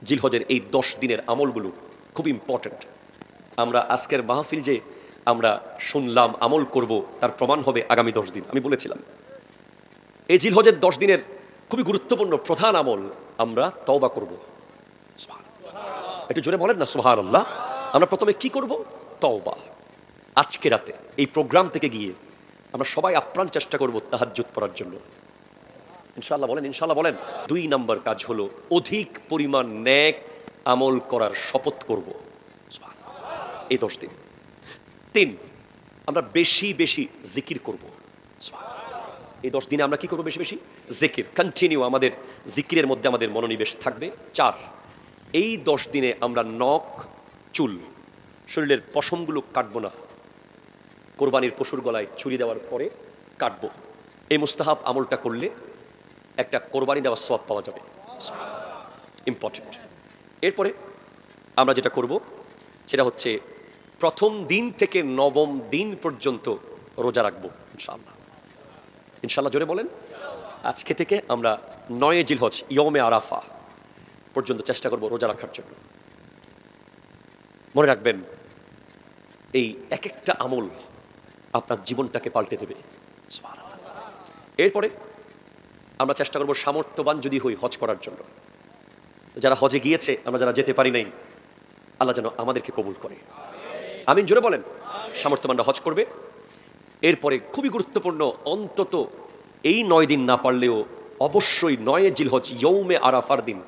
জিলহজের এই 10 দিনের আমলগুলো খুব ইম্পর্ট্যান্ট। আমরা আজকের মাহফিল যে আমরা শুনলাম আমল করব, তার প্রমাণ হবে আগামী 10 দিন। আমি বলেছিলাম এই জিলহজের 10 দিনের খুবই গুরুত্বপূর্ণ প্রধান আমল আমরা তওবা করব। একটু জোরে বলেন না সুবহানাল্লাহ। আমরা প্রথমে কি করব? তওবা। আজকে রাতে এই প্রোগ্রাম থেকে গিয়ে আমরা সবাই আপ্রাণ চেষ্টা করব তাহাজ্জুদ পড়ার জন্য। ইনশাআল্লাহ বলেন, ইনশাআল্লাহ বলেন। 2 নাম্বার কাজ হলো অধিক পরিমাণ নেক আমল করার শপথ করব এই 10 দিন। 3, আমরা বেশি বেশি জিকির করব। এই 10 দিনে আমরা কি করব? বেশি বেশি জিকির, কন্টিনিউ আমাদের জিকিরের মধ্যে আমাদের মনোনিবেশ থাকবে। 4, এই 10 দিনে আমরা নখ, চুল, শরীরের পশমগুলো কাটবো না। কোরবানির পশুর গলায় ছুরি দেওয়ার পরে কাটবো। এই মুস্তাহাব আমলটা করলে একটা কোরবানি দেওয়ার সওয়াব পাওয়া যাবে। ইম্পর্টেন্ট। এরপরে আমরা যেটা করব সেটা হচ্ছে প্রথম দিন থেকে 9ম দিন পর্যন্ত রোজা রাখবো ইনশাআল্লাহ। ইনশাআল্লাহ জোরে বলেন। আজকে থেকে আমরা 9 জিলহজ ইয়মে আরাফা পর্যন্ত চেষ্টা করব রোজা রাখার জন্য। মনে রাখবেন এই এক একটা আমল আপনার জীবনটাকে পাল্টে দেবে। এরপরে আমরা চেষ্টা করব সামর্থ্যবান যদি হই হজ করার জন্য। যারা হজে গিয়েছে, আমরা যারা যেতে পারি নাই, আল্লাহ যেন আমাদেরকে কবুল করে। আমিন জোরে বলেন। সামর্থ্যবানরা হজ করবে। এরপরে খুবই গুরুত্বপূর্ণ, অন্তত এই 9 দিন না পারলেও অবশ্যই 9 জিলহজ ইয়ৌমে আরাফার দিন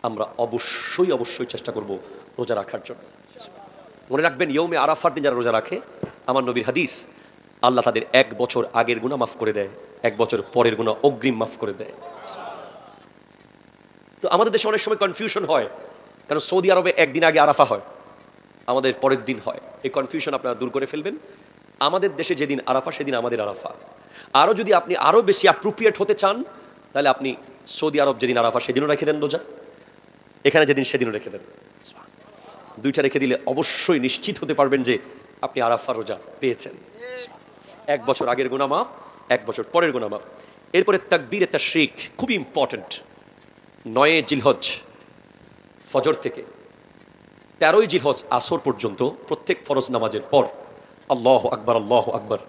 আমরা অবশ্যই চেষ্টা করব রোজা রাখার জন্য। মনে রাখবেন ইয়ৌমে আরাফার দিন যারা রোজা রাখে, আমার নবীর হাদিস, আল্লাহ তাদের 1 বছর আগের গুনাহ মাফ করে দেয়, 1 বছর পরের গুনাহ অগ্রিম মাফ করে দেয়। তো আমাদের দেশে অনেক সময় কনফিউশন হয়, কারণ সৌদি আরবে একদিন আগে আরাফা হয়, আমাদের পরের দিন হয়। এই কনফিউশন আপনারা দূর করে ফেলবেন। আমাদের দেশে যেদিন আরাফা সেদিন আমাদের আরাফা। আরও যদি আপনি আরও বেশি অ্যাপ্রোপ্রিয়েট হতে চান, তাহলে আপনি সৌদি আরব যেদিন আরাফা সেদিনও রেখে দেন রোজা, এখানে যেদিন সেদিনও রেখে দেন। 2টা রেখে দিলে অবশ্যই নিশ্চিত হতে পারবেন যে আপনি আরাফা রোজা পেয়েছেন। 1 বছর আগের গুনাহ মাফ, 1 বছর পরের গুনাহ মাফ। এরপরে তাকবীরে তাশরিক খুবই ইম্পর্টেন্ট। 9 জিলহজ ফজর থেকে 13 জিলহজ আসর পর্যন্ত প্রত্যেক ফরজ নামাজের পর আল্লাহু আকবার, আল্লাহু আকবার,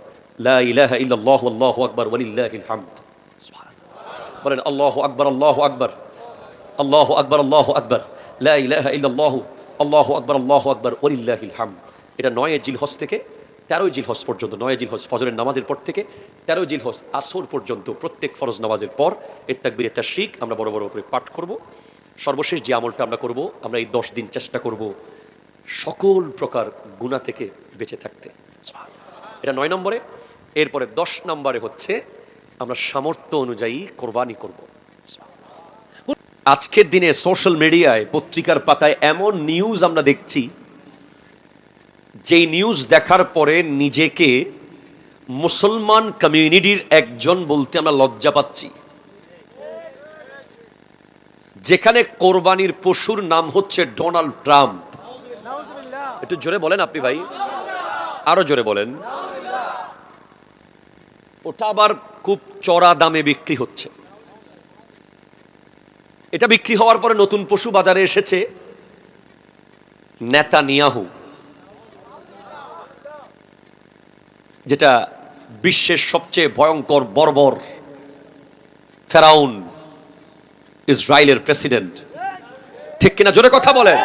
লা ইলাহা ইল্লাল্লাহু আল্লাহু আকবার ওয়ালিল্লাহিল হামদ। সুবহানাল্লাহ বলেন। আল্লাহু আকবার, আল্লাহু আকবার, আল্লাহু আকবার, আল্লাহু আকবার, লা ইলাহা ইল্লাল্লাহু আল্লাহু আকবার, আল্লাহু আকবার ওয়ালিল্লাহিল হামদ। এটা 9 জিলহজ থেকে 13 জিলহজ পর্যন্ত, 9 জিলহজ ফজরের নামাজের পর থেকে 13 জিলহজ আসর পর্যন্ত প্রত্যেক ফরজ নামাজের পর এর তাকবীরে তাশরিক আমরা বড় বড় করে পাঠ করব। সর্বশেষ যে আমলটা আমরা করব, আমরা এই 10 দিন চেষ্টা করব সকল প্রকার গুনাহ থেকে বেঁচে থাকতে। এটা 9 নম্বরে। এরপরে 10 নম্বরে হচ্ছে আমরা সামর্থ্য অনুযায়ী কোরবানি করব। আজকের দিনে সোশ্যাল মিডিয়ায়, পত্রিকার পাতায় এমন নিউজ আমরা দেখছি, যেই নিউজ দেখার পরে নিজেকে মুসলমান কমিউনিটির একজন বলতে আমরা লজ্জা পাচ্ছি। যেখানে কোরবানির পশুর নাম হচ্ছে ডোনাল্ড ট্রাম্প। একটু জোরে বলেন আপনি ভাই, আরো জোরে বলেন। ওটা আবার খুব চড়া দামে বিক্রি হচ্ছে। এটা বিক্রি হওয়ার পরে নতুন পশু বাজারে এসেছে নেতানিয়াহু, যেটা বিশ্বের সবচেয়ে ভয়ঙ্কর বর্বর ফেরাউন, ইসরায়েলের প্রেসিডেন্ট। ঠিক কিনা? জোরে কথা বলেন।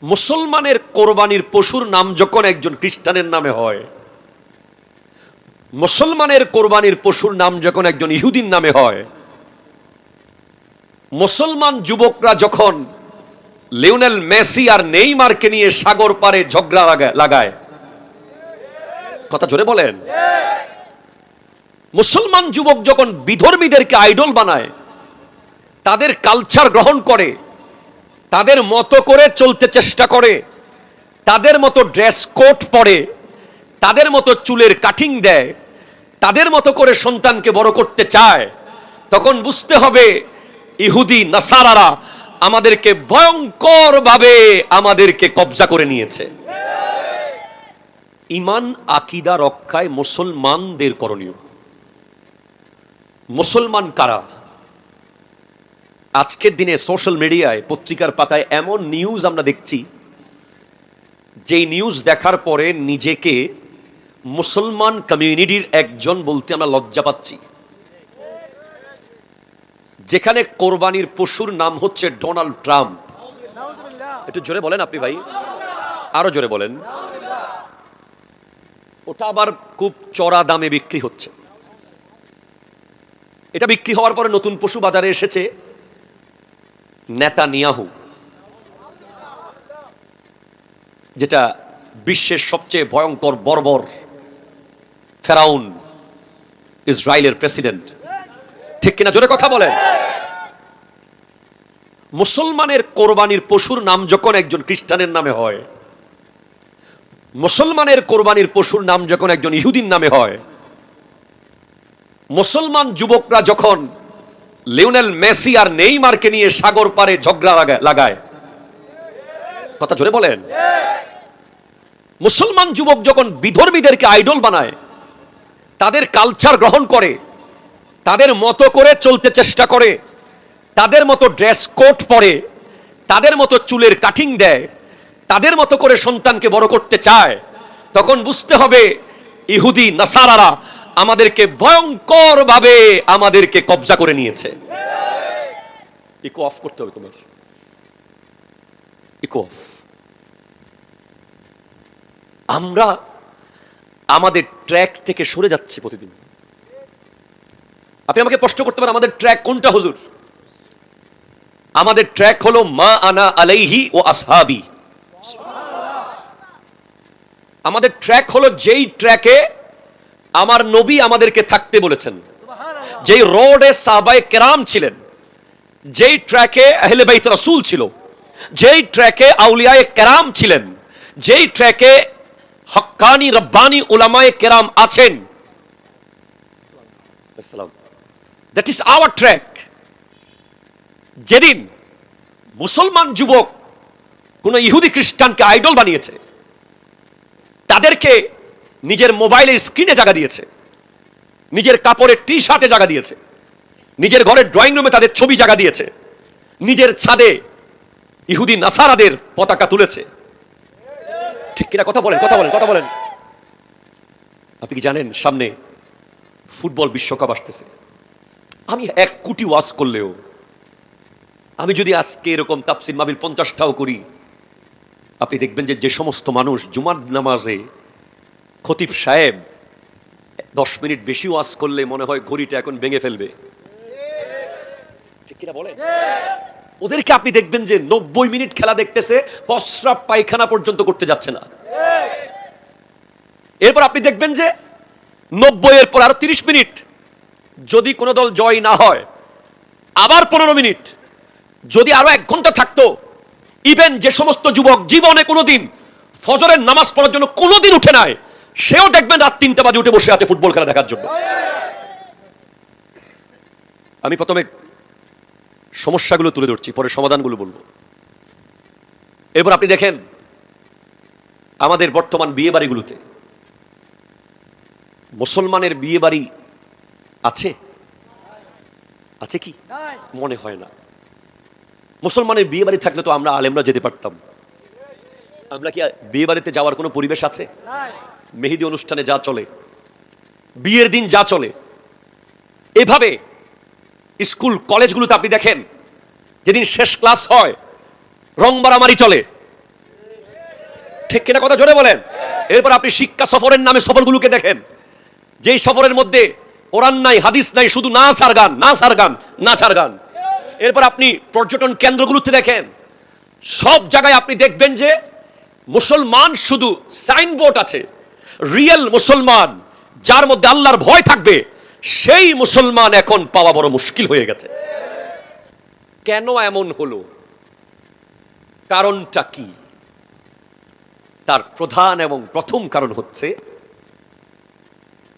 মুসলমানের কোরবানির পশুর নাম যখন একজন খ্রিস্টানের নামে হয়, মুসলমানের কোরবানির পশুর নাম যখন একজন ইহুদির নামে হয়, মুসলমান যুবকরা যখন লিওনেল মেসি আর নেইমারকে নিয়ে সাগর পারে ঝগড়া লাগায়, কথা জোরে বলেন। মুসলমান যুবক যখন বিধর্মীদেরকে আইডল বানায়, তাদের কালচার গ্রহণ করে, তাদের মতো করে চলতে চেষ্টা করে, তাদের মতো ড্রেস কোড পরে, তাদের মতো চুলের কাটিং দেয়, তাদের মতো করে সন্তানকে বড় করতে চায়, তখন বুঝতে হবে ইহুদি নাসারারা আমাদেরকে ভয়ঙ্কর ভাবে আমাদেরকে কবজা করে নিয়েছে। ঈমান আকীদা রক্ষায় মুসলমানদের করণীয়। মুসলমান কারা? আজকের দিনে সোশ্যাল মিডিয়ায় পত্রিকার পাতায় এমন নিউজ আমরা দেখছি, যেই নিউজ দেখার পরে নিজেকে মুসলমান কমিউনিটির একজন বলতে আমরা লজ্জা পাচ্ছি। যেখানে কোরবানির পশুর নাম হচ্ছে ডোনাল্ড ট্রাম্প। একটু জোরে বলেন আপনি ভাই, আরো জোরে বলেন। ওটা আবার খুব চড়া দামে বিক্রি হচ্ছে। এটা বিক্রি হওয়ার পরে নতুন পশু বাজারে এসেছে নেতানিয়াহু, যেটা বিশ্বের সবচেয়ে ভয়ঙ্কর বর্বর ফেরাউন, ইসরায়েলের প্রেসিডেন্ট। ঠিক কিনা? জোরে কথা বলেন। মুসলমানের কোরবানির পশুর নাম যখন একজন খ্রিস্টানের নামে হয়, মুসলমানের কোরবানির পশুর নাম যখন একজন ইহুদির নামে হয়, মুসলমান যুবকরা যখন লিওনেল মেসি আর নেইমারকে নিয়ে সাগর পারে ঝগড়া লাগায়, কথা জোরে বলেন। মুসলমান যুবক যখন বিধর্মীদেরকে আইডল বানায়, তাদের কালচার গ্রহণ করে, তাদের মতো করে চলতে চেষ্টা করে, তাদের মতো ড্রেস কোড পরে, তাদের মতো চুলের কাটিং দেয়, তাদের মতো করে সন্তানকে বড় করতে চায়, তখন বুঝতে হবে ইহুদি নাসারারা আমাদেরকে ভয়ঙ্কর ভাবে আমাদেরকে কবজা করে নিয়েছে। ইকো অফ করতে হবে তোমার, ইকো অফ। আমরা আমাদের ট্র্যাক থেকে সরে যাচ্ছি প্রতিদিন। আপনি আমাকে প্রশ্ন করতে পারেন আমাদের ট্র্যাক কোনটা হুজুর? আমাদের ট্র্যাক হলো মা আনা আলাইহি ও আসহাবি। আমাদের ট্র্যাক হলো যেই ট্র্যাকে আমার নবী আমাদেরকে থাকতে বলেছেন, যেই রোডে সাহাবায়ে কেরাম ছিলেন, যেই ট্র্যাকে আহলে বাইত রাসূল ছিল, যেই ট্র্যাকে আউলিয়ায়ে কেরাম ছিলেন, যেই ট্র্যাকে হক্কানি রব্বানি উলামায়ে কেরাম আছেন। That is our track. যেদিন মুসলমান যুবক কোন ইহুদি খ্রিস্টানকে আইডল বানিয়েছে, তাদেরকে নিজের মোবাইলের স্ক্রিনে জায়গা দিয়েছে, নিজের কাপড়ের টি শার্টে জায়গা দিয়েছে, নিজের ঘরের ড্রয়িং রুমে তাদের ছবি জায়গা দিয়েছে, নিজের ছাদে ইহুদি নাসারাদের পতাকা তুলেছে। ঠিক কিনা? কথা বলেন, কথা বলেন, কথা বলেন। আপনি কি জানেন সামনে ফুটবল বিশ্বকাপ আসতেছে? আমি 1 কোটি ওয়াজ করলেও, আমি যদি আজকে এরকম তাফসীর মাহফিল 50টাও করি, আপনি দেখবেন যে যে সমস্ত মানুষ জুমার নামাজে খতিব সাহেব 10 মিনিট বেশি ওয়াজ করলে মনে হয় ঘড়িটা এখন ভেঙে ফেলবে। ঠিক কিনা বলেন? ওদেরকে আপনি দেখবেন যে 90 মিনিট খেলা দেখতেছে, প্রস্রাব পায়খানা পর্যন্ত করতে যাচ্ছে না। এরপর আপনি দেখবেন যে 90 এর পর আরো 30 মিনিট, যদি কোনো দল জয় না হয় আবার 15 মিনিট, যদি আরো 1 ঘন্টা থাকতো, ইভেন যে সমস্ত যুবক জীবনে কোনোদিন ফজরের নামাজ পড়ার জন্য কোনোদিন উঠে নাই, সেও দেখবেন রাত 3টা বাজে উঠে বসে আছে ফুটবল খেলা দেখার জন্য। আমি প্রথমে সমস্যাগুলো তুলে ধরছি, পরে সমাধানগুলো বলবো। এরপর আপনি দেখেন আমাদের বর্তমান বিয়ে বাড়িগুলোতে মুসলমানের বিয়ে বাড়ি আছে? আছে কি? মনে হয় না। মুসলমানের বিয়ে বাড়ি থাকলে তো আমরা আলেমরা যেতে পারতাম। আমরা কি বিয়ে বাড়িতে যাওয়ার কোনো পরিবেশ আছে? মেহেদি অনুষ্ঠানে যা চলে, বিয়ের দিন যা চলে, এভাবে স্কুল কলেজগুলোতে আপনি দেখেন যেদিন শেষ ক্লাস হয় রং মারামারি চলে। ঠিক কিনা? কথা জোরে বলেন। এরপর আপনি শিক্ষা সফরের নামে সফরগুলোকে দেখেন, যেই সফরের মধ্যে কোরআন নাই, হাদিস নাই, শুধু নাচ আর গান, নাচ আর গান, নাচ আর গান। এরপর আপনি পর্যটন কেন্দ্রগুলোতে দেখেন, সব জায়গায় আপনি দেখবেন যে মুসলমান শুধু সাইনবোর্ড আছে। রিয়েল মুসলমান, যার মধ্যে আল্লাহর ভয় থাকবে, সেই মুসলমান এখন পাওয়া বড় মুশকিল হয়ে গেছে। কেন এমন হলো? কারণটা কি? তার প্রধান এবং প্রথম কারণ হচ্ছে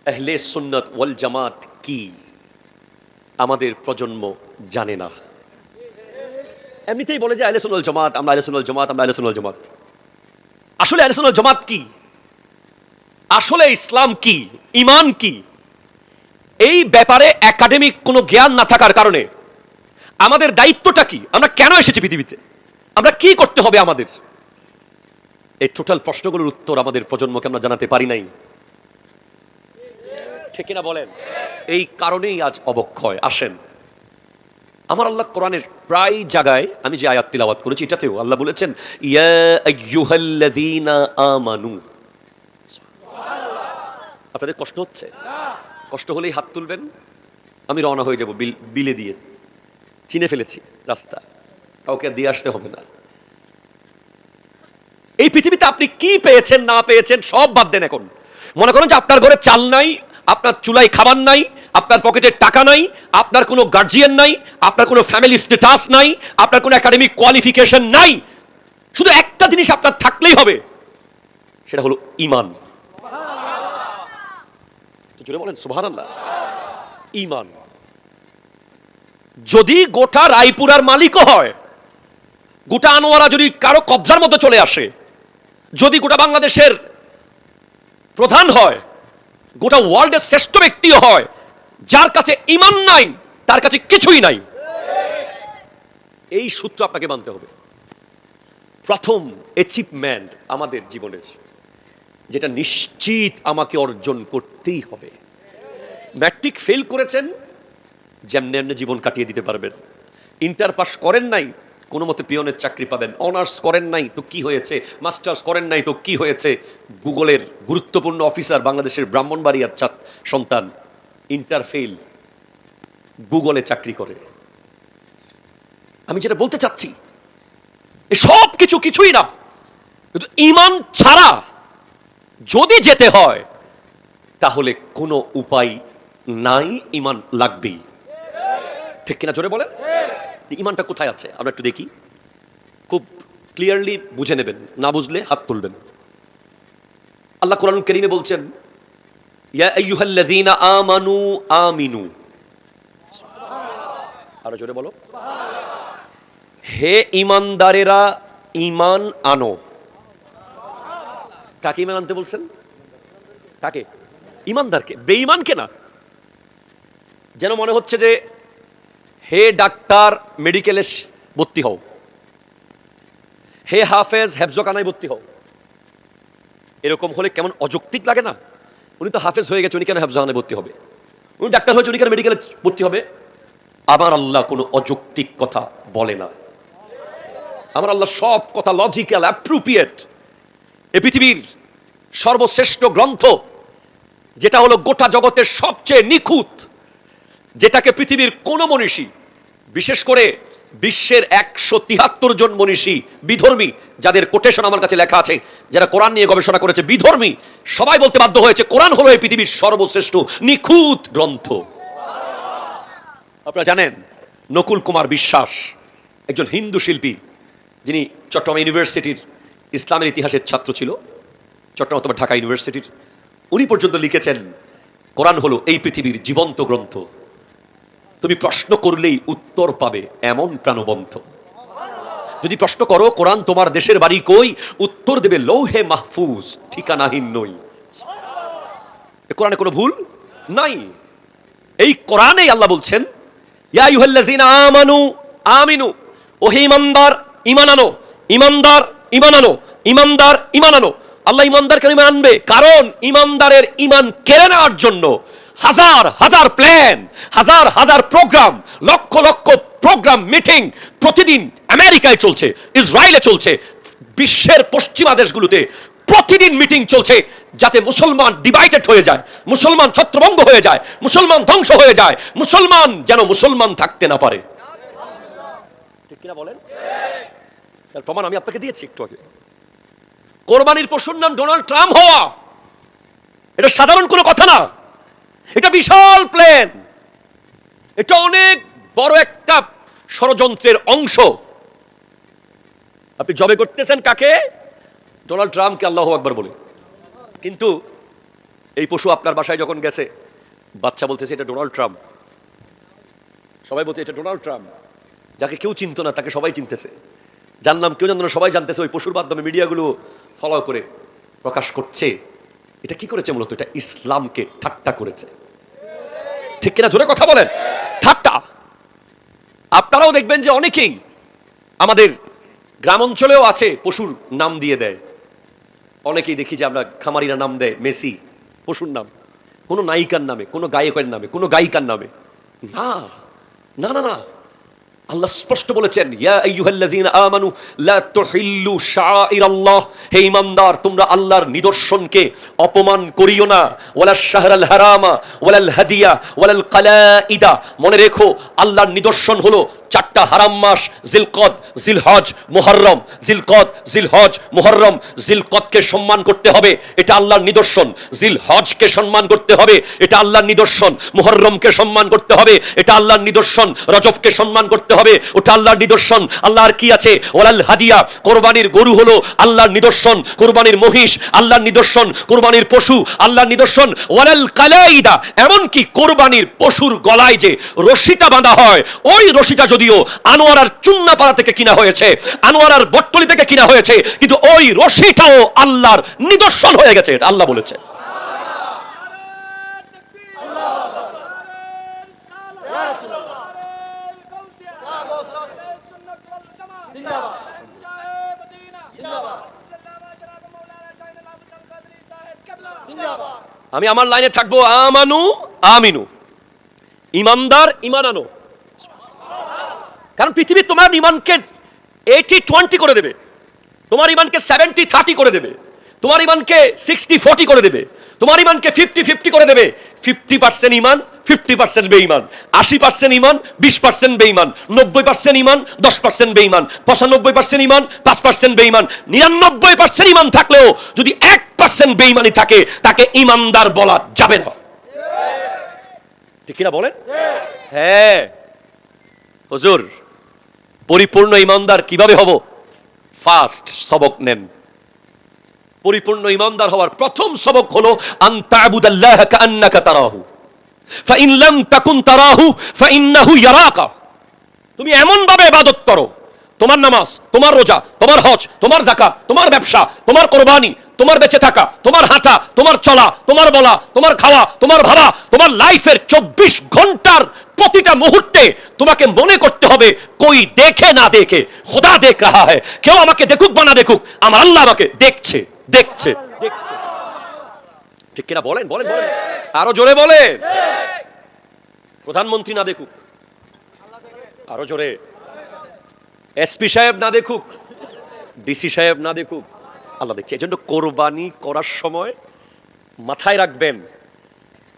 আহলে সুন্নাত ওয়াল জামাত কি আমাদের প্রজন্ম জানে না। এমনিতেই বলে যে আহলে সুন্নাত ওয়াল জামাত, আমরা আহলে সুন্নাত ওয়াল জামাত, আমরা আহলে সুন্নাত ওয়াল জামাত। আসলে আহলে সুন্নাত ওয়াল জামাত কি? আসলে ইসলাম কি? ঈমান কি? এই ব্যাপারে একাডেমিক কোনো জ্ঞান না থাকার কারণে আমাদের দায়িত্বটা কি? আমরা কেন এসেছি পৃথিবীতে? আমরা কি করতে হবে আমাদের? এই টোটাল প্রশ্নগুলোর উত্তর আমাদের প্রজন্মকে আমরা জানাতে পারি নাই, ঠিক না বলেন? এই কারণেই আজ অবক্ষয়। আসেন, আমার আল্লাহ কোরআনের প্রায় জায়গায়, আমি যে আয়াত তিলাওয়াত করেছি এটাতেও আল্লাহ বলেছেন ইয়া আইয়ুহাল্লাযীনা আমানু। আপনাদের কষ্ট হচ্ছে? কষ্ট হলেই হাত তুলবেন, আমি রওনা হয়ে যাব বিলে দিয়ে। চিনে ফেলেছি রাস্তা, কাউকে দিয়ে আসতে হবে না। এই পৃথিবীতে আপনি কি পেয়েছেন না পেয়েছেন সব বাদ দেন। এখন মনে করেন যে আপনার ঘরে চাল নাই, আপনার চুলায় খাবার নাই, আপনার পকেটে টাকা নাই, আপনার কোনো গার্জিয়ান নাই, আপনার কোনো ফ্যামিলি স্ট্যাটাস নাই, আপনার কোনো একাডেমিক কোয়ালিফিকেশন নাই। শুধু একটা জিনিস আপনার থাকলেই হবে, সেটা হলো ঈমান। জোরে বলেন সুবহানাল্লাহ। ঈমান। যদি গোটা রায়পুরার মালিকও হয়, গোটা আনোয়ারা যদি কারো কবজার মধ্যে চলে আসে, যদি গোটা বাংলাদেশের প্রধান হয়, গোটা ওয়ার্ল্ডের শ্রেষ্ঠ ব্যক্তিও হয়, যার কাছে ঈমান নাই তার কাছে কিছুই নাই। এই সূত্র আপনাকে মানতে হবে। প্রথম অ্যাচিভমেন্ট আমাদের জীবনের, যেটা নিশ্চিত আমাকে অর্জন করতেই হবে। ম্যাট্রিক ফেল করেছেন, যেমনি এমনি জীবন কাটিয়ে দিতে পারবেন। ইন্টার পাস করেন নাই, কোনো মতে পিয়নের চাকরি পাবেন। অনার্স করেন নাই তো কি হয়েছে, মাস্টার্স করেন নাই তো কি হয়েছে, গুগলের গুরুত্বপূর্ণ অফিসার, বাংলাদেশের ব্রাহ্মণবাড়িয়ার সন্তান, ইন্টার ফেল, গুগলে চাকরি করে। আমি যেটা বলতে চাচ্ছি, সব কিছু কিছুই না, কিন্তু ঈমান ছাড়া যদি যেতে হয় তাহলে কোনো উপায় নাই, ঈমান লাগবেই। ঠিক কিনা জোরে বলেন? ঈমানটা কোথায় আছে আমরা একটু দেখি, খুব ক্লিয়ারলি বুঝে নেবেন, না বুঝলে হাত তুলবেন। আল্লাহ কোরআন কারীমে বলছেন ইয়া আইয়ুহাল্লাযীনা আমানু আমিনু। আরো জোরে বলো, হে ঈমানদারেরা ঈমান আনো। কাকে ঈমান আনতে বলছেন? কাকে? ঈমানদারকে, বেঈমানকে না। যেন মনে হচ্ছে যে হে ডাক্তার মেডিকেলে ভর্তি হও, হে হাফেজ হেফজখানায় ভর্তি হও। এরকম হলে কেমন অযৌক্তিক লাগে না? উনি তো হাফেজ হয়ে গেছে, উনি কেন হেফজখানায় ভর্তি হবে? উনি ডাক্তার হয়েছে, উনি কেন মেডিকেলে ভর্তি হবে? আমার আল্লাহ কোনো অযৌক্তিক কথা বলে না। আমার আল্লাহ সব কথা লজিক্যাল, অ্যাপ্রোপ্রিয়েট। এ পৃথিবীর সর্বশ্রেষ্ঠ গ্রন্থ, যেটা হলো গোটা জগতের সবচেয়ে নিখুঁত, যেটাকে পৃথিবীর কোন মনীষী, বিশেষ করে বিশ্বের 173 জন মনীষী বিধর্মী, যাদের কোটেশন আমার কাছে লেখা আছে, যারা কোরআন নিয়ে গবেষণা করেছে, বিধর্মী, সবাই বলতে বাধ্য হয়েছে কোরআন হলো এই পৃথিবীর সর্বশ্রেষ্ঠ নিখুঁত গ্রন্থ। আপনারা জানেন নকুল কুমার বিশ্বাস একজন হিন্দু শিল্পী, যিনি চট্টগ্রাম ইউনিভার্সিটির ইসলামের ইতিহাসের ছাত্র ছিল, চট্টগ্রাম অথবা ঢাকা ইউনিভার্সিটির। উনি পর্যন্ত লিখেছেন কোরআন হলো এই পৃথিবীর জীবন্ত গ্রন্থ, তুমি প্রশ্ন করলেই উত্তর পাবে এমন প্রাণবন্ত। যদি প্রশ্ন করো কোরআন তোমার দেশের বাড়ি কই, উত্তর দেবে লৌহে মাহফুজ, ঠিকানাহীন নই। কোরআনে কোনো ভুল নাই। এই কোরআনেই আল্লাহ বলছেন ইয়া আইয়ুহাল্লাযীনা আমানু আমিনু, ও হে ঈমানদার ঈমান আনো, ঈমানদার ঈমান আনো, ঈমানদার ঈমান আনো। আল্লাহ ঈমানদার কেন ঈমান আনবে? কারণ ঈমানদারের ঈমান কেড়ে নেওয়ার জন্য হাজার হাজার প্ল্যান, হাজার হাজার programme, lakh lakh programme, meeting প্রতিদিন আমেরিকায় চলছে, ইসরায়েলে চলছে, বিশ্বের পশ্চিমা দেশগুলোতে প্রতিদিন মিটিং চলছে, যাতে মুসলমান ডিভাইডেড হয়ে যায়, মুসলমান ছত্রভঙ্গ হয়ে যায়, মুসলমান ধ্বংস হয়ে যায়, মুসলমান যেন মুসলমান থাকতে না পারে। ঠিক কিনা বলেন? তার প্রমাণ আমি আপনাকে দিয়েছি একটু আগে। কোরবানির পশুর নাম ডোনাল্ড ট্রাম্প হওয়া, এটা সাধারণ কোনো কথা না, এটা বিশাল প্ল্যান, এটা অনেক বড় একটা ষড়যন্ত্রের অংশ। আপনি জবে করতেছেন কাকে? ডোনাল্ড ট্রাম্পকে আল্লাহু আকবার বলে। কিন্তু এই পশু আপনার বাসায় যখন গেছে, বাচ্চা বলতেছে এটা ডোনাল্ড ট্রাম্প, সবাই বলছে এটা ডোনাল্ড ট্রাম্প। যাকে কেউ চিনতো না তাকে সবাই চিনতেছে, যার নাম কেউ জানতো না সবাই জানতেছে, ওই পশুর মাধ্যমে মিডিয়াগুলো ফলো করে প্রকাশ করছে। এটা কি করেছে? মূলত এটা ইসলামকে ঠাট্টা করেছে। ঠিক কিনা জোরে কথা বলেন? ঠাট্টা। আপনারাও দেখবেন যে অনেকেই আমাদের গ্রাম অঞ্চলেও আছে পশুর নাম দিয়ে দেয়। অনেকেই দেখি যে আমরা খামারিরা নাম দেয় মেসি, পশুর নাম, কোনো নায়িকার নামে, কোনো গায়কের নামে, কোনো গায়িকার নামে। না না না না, আল্লাহ স্পষ্ট বলেছেন, ইয়া আইয়ুহাল্লাযীনা আমানু লা তুহিল্লু শাআইরাল্লাহ, হে ঈমানদার তোমরা আল্লাহর নিদর্শনকে অপমান করিও না, ওয়ালাশ শাহরাল হারামা ওয়ালাল হাদিয়া ওয়ালাল কালাইদা। মনে রেখো আল্লাহর নিদর্শন হলো চারটা হারাম মাস, জিলকদ, জিলহজ, মুহররম। জিলকদ, জিলহজ, মুহররম। জিলকদকে সম্মান করতে হবে, এটা আল্লাহর নিদর্শন। জিলহজকে সম্মান করতে হবে, এটা আল্লাহর নিদর্শন। মুহররমকে সম্মান করতে হবে, এটা আল্লাহর নিদর্শন। রজবকে সম্মান করতে হবে, ওটা আল্লাহর নিদর্শন। আল্লাহর কি আছে? ওয়ালাল হাদিয়া, কোরবানির গরু হলো আল্লাহর নিদর্শন, কোরবানির মহিষ আল্লাহর নিদর্শন, কোরবানির পশু আল্লাহর নিদর্শন। ওয়ালাল কালাইদা, এমনকি কোরবানির পশুর গলায় যে রশিটা বাঁধা হয়, ওই রশিটা যদিও আনোয়ারার চুন্নাপাড়া থেকে কিনা হয়েছে, আনোয়ারার বটতলি থেকে কিনা হয়েছে, কিন্তু ওই রশিটাও আল্লাহর নিদর্শন হয়ে গেছে, এটা আল্লাহ বলেছে। আমি আমার লাইনে থাকবো, আমানু আমিনু, ইমানদার ইমান আনো। কারণ পৃথিবী তোমার ইমানকে 80-20 করে দেবে, তোমার ইমানকে 70-30 করে দেবে, তোমার ইমানকে 60-40 করে দেবে, তোমার ইমানকে 50-50 করে দেবে। 50% ইমান, 50% বেঈমান, 80% ইমান, 20% বেঈমান, 90% ইমান, 10% বেঈমান, 95% ইমান, 5% বেঈমান। 99% ইমান থাকলেও যদি 1% বেঈমানি থাকে, তাকে ইমানদার বলা যাবে না। ঠিক কিনা বলেন? হ্যাঁ হুজুর, পরিপূর্ণ ইমানদার কিভাবে হব? ফার্স্ট সবক নেন। পরিপূর্ণ ইমানদার হওয়ার প্রথম সবক হলো আন তা'বুদাল্লাহ কাআন্নাকা তারাহু ফাইন লাম তাকুন তারাহু ফাইন্নাহু ইয়ারাকা। তুমি এমন ভাবে ইবাদত করো, তোমার নামাজ, তোমার রোজা, তোমার হজ, তোমার যাকাত, তোমার ব্যবসা, তোমার কুরবানি, তোমার বেঁচে থাকা, তোমার হাঁটা, তোমার চলা, তোমার বলা, তোমার খাওয়া, তোমার ভাবা, তোমার লাইফের 24 ঘন্টার প্রতিটা মুহূর্তে তোমাকে মনে করতে হবে, কোই দেখে না দেখে খোদা দেখ রাহা হ্যায়। কেউ আমাকে দেখুক বা না দেখুক, আমার আল্লাহ আমাকে দেখছে, দেখছে, দেখছে। ঠিক কিনা বলেন? বলেন বলেন, আরো জোরে বলেন। প্রধানমন্ত্রী না দেখুক, আরো জোরে। এসপি সাহেব না দেখুক, ডিসি সাহেব না দেখুক, আল্লাহ দেখছে। এজন্য কোরবানি করার সময় মাথায় রাখবেন,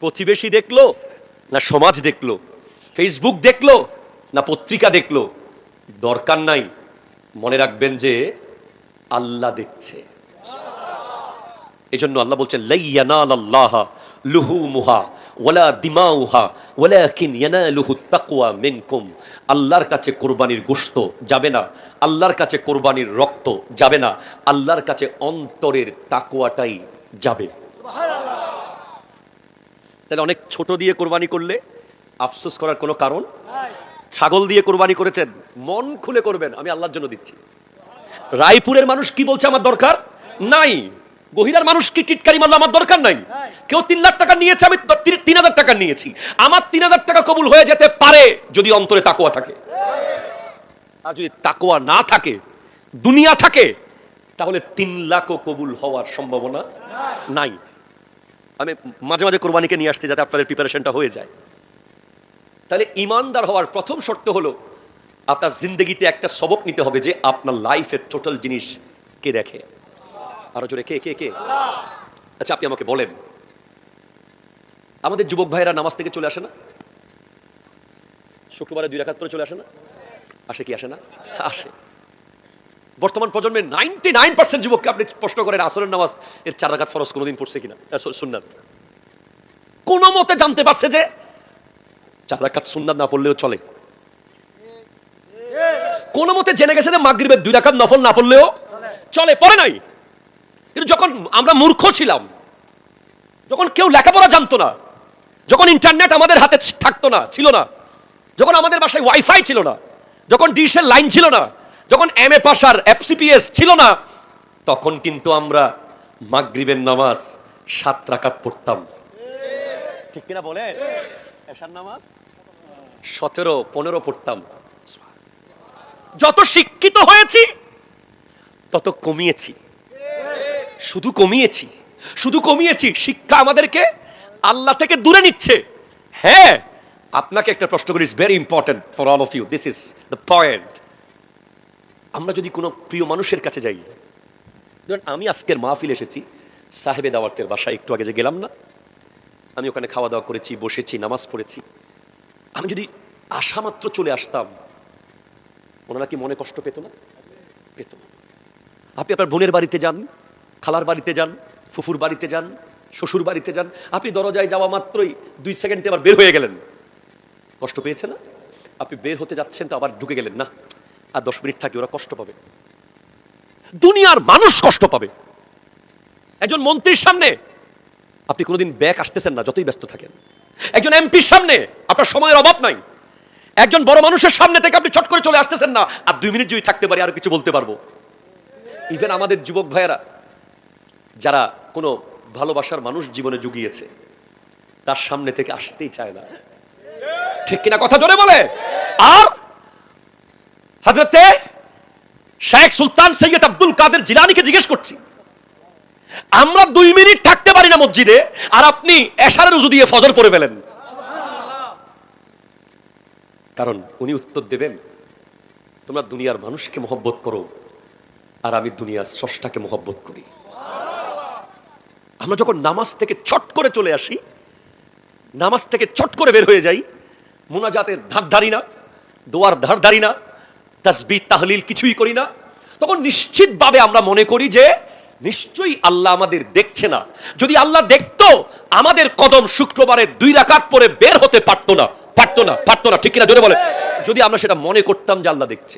প্রতিবেশী দেখলো না সমাজ দেখলো, ফেসবুক দেখলো না পত্রিকা দেখলো, দরকার নাই, মনে রাখবেন যে আল্লাহ দেখছে। এজন্য আল্লাহ বলছেন লা ইয়ানালাল্লাহা লুহুমুহা ওয়ালা দিমাউহা ওয়ালাকিন ইয়ানালুহুত তাকওয়া মিনকুম। আল্লাহর কাছে কুরবানির গোশত যাবে না, আল্লাহর কাছে কুরবানির রক্ত যাবে না, আল্লাহর কাছে অন্তরের তাকওয়াটাই যাবে। তাহলে অনেক ছোট দিয়ে কোরবানি করলে আফসোস করার কোনো কারণ? ছাগল দিয়ে কোরবানি করেছেন, মন খুলে করবেন, আমি আল্লাহর জন্য দিচ্ছি। রায়পুরের মানুষ কি বলছে আমার দরকার নাই, বহিরার মানুষ কি টিটকারি মারলো আমার দরকার নাই। কেউ 3 লাখ টাকা নিয়েছে, আমি 3000 টাকা নিয়েছি, আমার 3000 টাকা কবুল হয়ে যেতে পারে যদি অন্তরে তাকওয়া থাকে। আর যদি তাকওয়া না থাকে, দুনিয়া থাকে, তাহলে 3 লাখও কবুল হওয়ার সম্ভাবনা নাই। আমি মাঝে মাঝে কোরবানিকে নিয়ে আসতে যাতে আপনাদের প্রিপারেশনটা হয়ে যায়। তাহলে ইমানদার হওয়ার প্রথম শর্ত হলো আপনার জিন্দগিতে একটা সবক নিতে হবে যে আপনার লাইফের টোটাল জিনিস কে দেখে। আরো জোরে, কে কে কে? আচ্ছা আপনি আমাকে বলেন, আমাদের যুবক ভাইরা নামাজ থেকে চলে আসে না? শুক্রবারে 2 রাকাত করে চলে আসে না? আসে কি আসে না? আসে। বর্তমান প্রজন্মের 99% যুবককে আপনি প্রশ্ন করেন আসরের নামাজ এর 4 রাকাত ফরজ কোনোদিন পড়ছে কিনা, সুন্নাত। কোন মতে জানতে পারছে যে 4 রাকাত সুন্নাত না পড়লেও চলে। কোন মতে জেনে গেছে যে মাগরিবের 2 রাকাত নফল না পড়লেও চলে, পড়ে নাই। কিন্তু যখন আমরা মূর্খ ছিলাম, যখন কেউ লেখাপড়া জানতো না, যখন ইন্টারনেট আমাদের হাতে থাকতো না, ছিল না, যখন আমাদের বাসায় ওয়াইফাই ছিল না, যখন ডিশের লাইন ছিল না, যখন MA পাস আর FCPS ছিল না, তখন কিন্তু আমরা মাগরিবের নামাজ 7 রাকাত পড়তাম। ঠিক কিনা বলেন? এশার নামাজ 17-15 পড়তাম। যত শিক্ষিত হয়েছি তত কমিয়েছি, শুধু কমিয়েছি, শুধু কমিয়েছি। শিক্ষা আমাদেরকে আল্লাহ থেকে দূরে নিচ্ছে। হ্যাঁ, আপনাকে একটা প্রশ্ন করি, it's very important for all of you, this is the point. আমরা যদি কোনো প্রিয় মানুষের কাছে যাই, ধরুন আমি আজকের মাহফিল এসেছি সাহেবে দাওয়াতের বাসায়, একটু আগে যে গেলাম না, আমি ওখানে খাওয়া দাওয়া করেছি, বসেছি, নামাজ পড়েছি। আমি যদি আসা মাত্র চলে আসতাম, ওনারা কি মনে কষ্ট পেত না? পেত না। আপনি আপনার বোনের বাড়িতে যান, খালার বাড়িতে যান, ফুফুর বাড়িতে যান, শ্বশুর বাড়িতে যান, আপনি দরজায় যাওয়া মাত্রই 2 সেকেন্ডে আবার বের হয়ে গেলেন, কষ্ট পেয়েছে না? আপনি বের হতে যাচ্ছেন তো আবার ঢুকে গেলেন, না আর 10 মিনিট থাকি, ওরা কষ্ট পাবে, দুনিয়ার মানুষ কষ্ট পাবে। একজন মন্ত্রীর সামনে আপনি কোনোদিন ব্যাক আসতেছেন না, যতই ব্যস্ত থাকেন। একজন এমপির সামনে আপনার সময়ের অভাব নাই। একজন বড় মানুষের সামনে থেকে আপনি ছট করে চলে আসতেছেন না, আর 2 মিনিট যদি থাকতে পারি আর কিছু বলতে পারবো। ইভেন আমাদের যুবক ভাইয়েরা যারা কোনো ভালোবাসার মানুষ জীবনে জুগিয়েছে, তার সামনে থেকে আসতেই চায় না, ঠিক কিনা? কথা জোরে বলে। আর হযরতে শেখ সুলতান সৈয়দ আব্দুল কাদের জিলানীকে জিজ্ঞেস করছি, আমরা 2 মিনিট থাকতে পারি না মসজিদে, আর আপনি এশারের উযু দিয়ে ফজর পড়ে ফেলেন। কারণ উনি উত্তর দেবেন, তোমরা দুনিয়ার মানুষকে মহব্বত করো, আর আমি দুনিয়ার স্রষ্টাকে মহব্বত করি। আমরা যখন নামাজ থেকে ছট করে চলে আসি, নামাজ থেকে ছট করে বের হয়ে যাই, মুনাজাতের ধার ধারি না, দোয়ার ধার ধারি না, তাসবিহ তাহলিল কিছুই করি না, তখন নিশ্চিতভাবে আমরা মনে করি যে নিশ্চয়ই আল্লাহ আমাদের দেখছে না। যদি আল্লাহ দেখতো, আমাদের কদম শুক্রবারে 2 রাকাত পরে বের হতে পারতো না, পারতো না, পারতো না, ঠিক কিনা জোরে বলে। যদি আমরা সেটা মনে করতাম যে আল্লাহ দেখছে,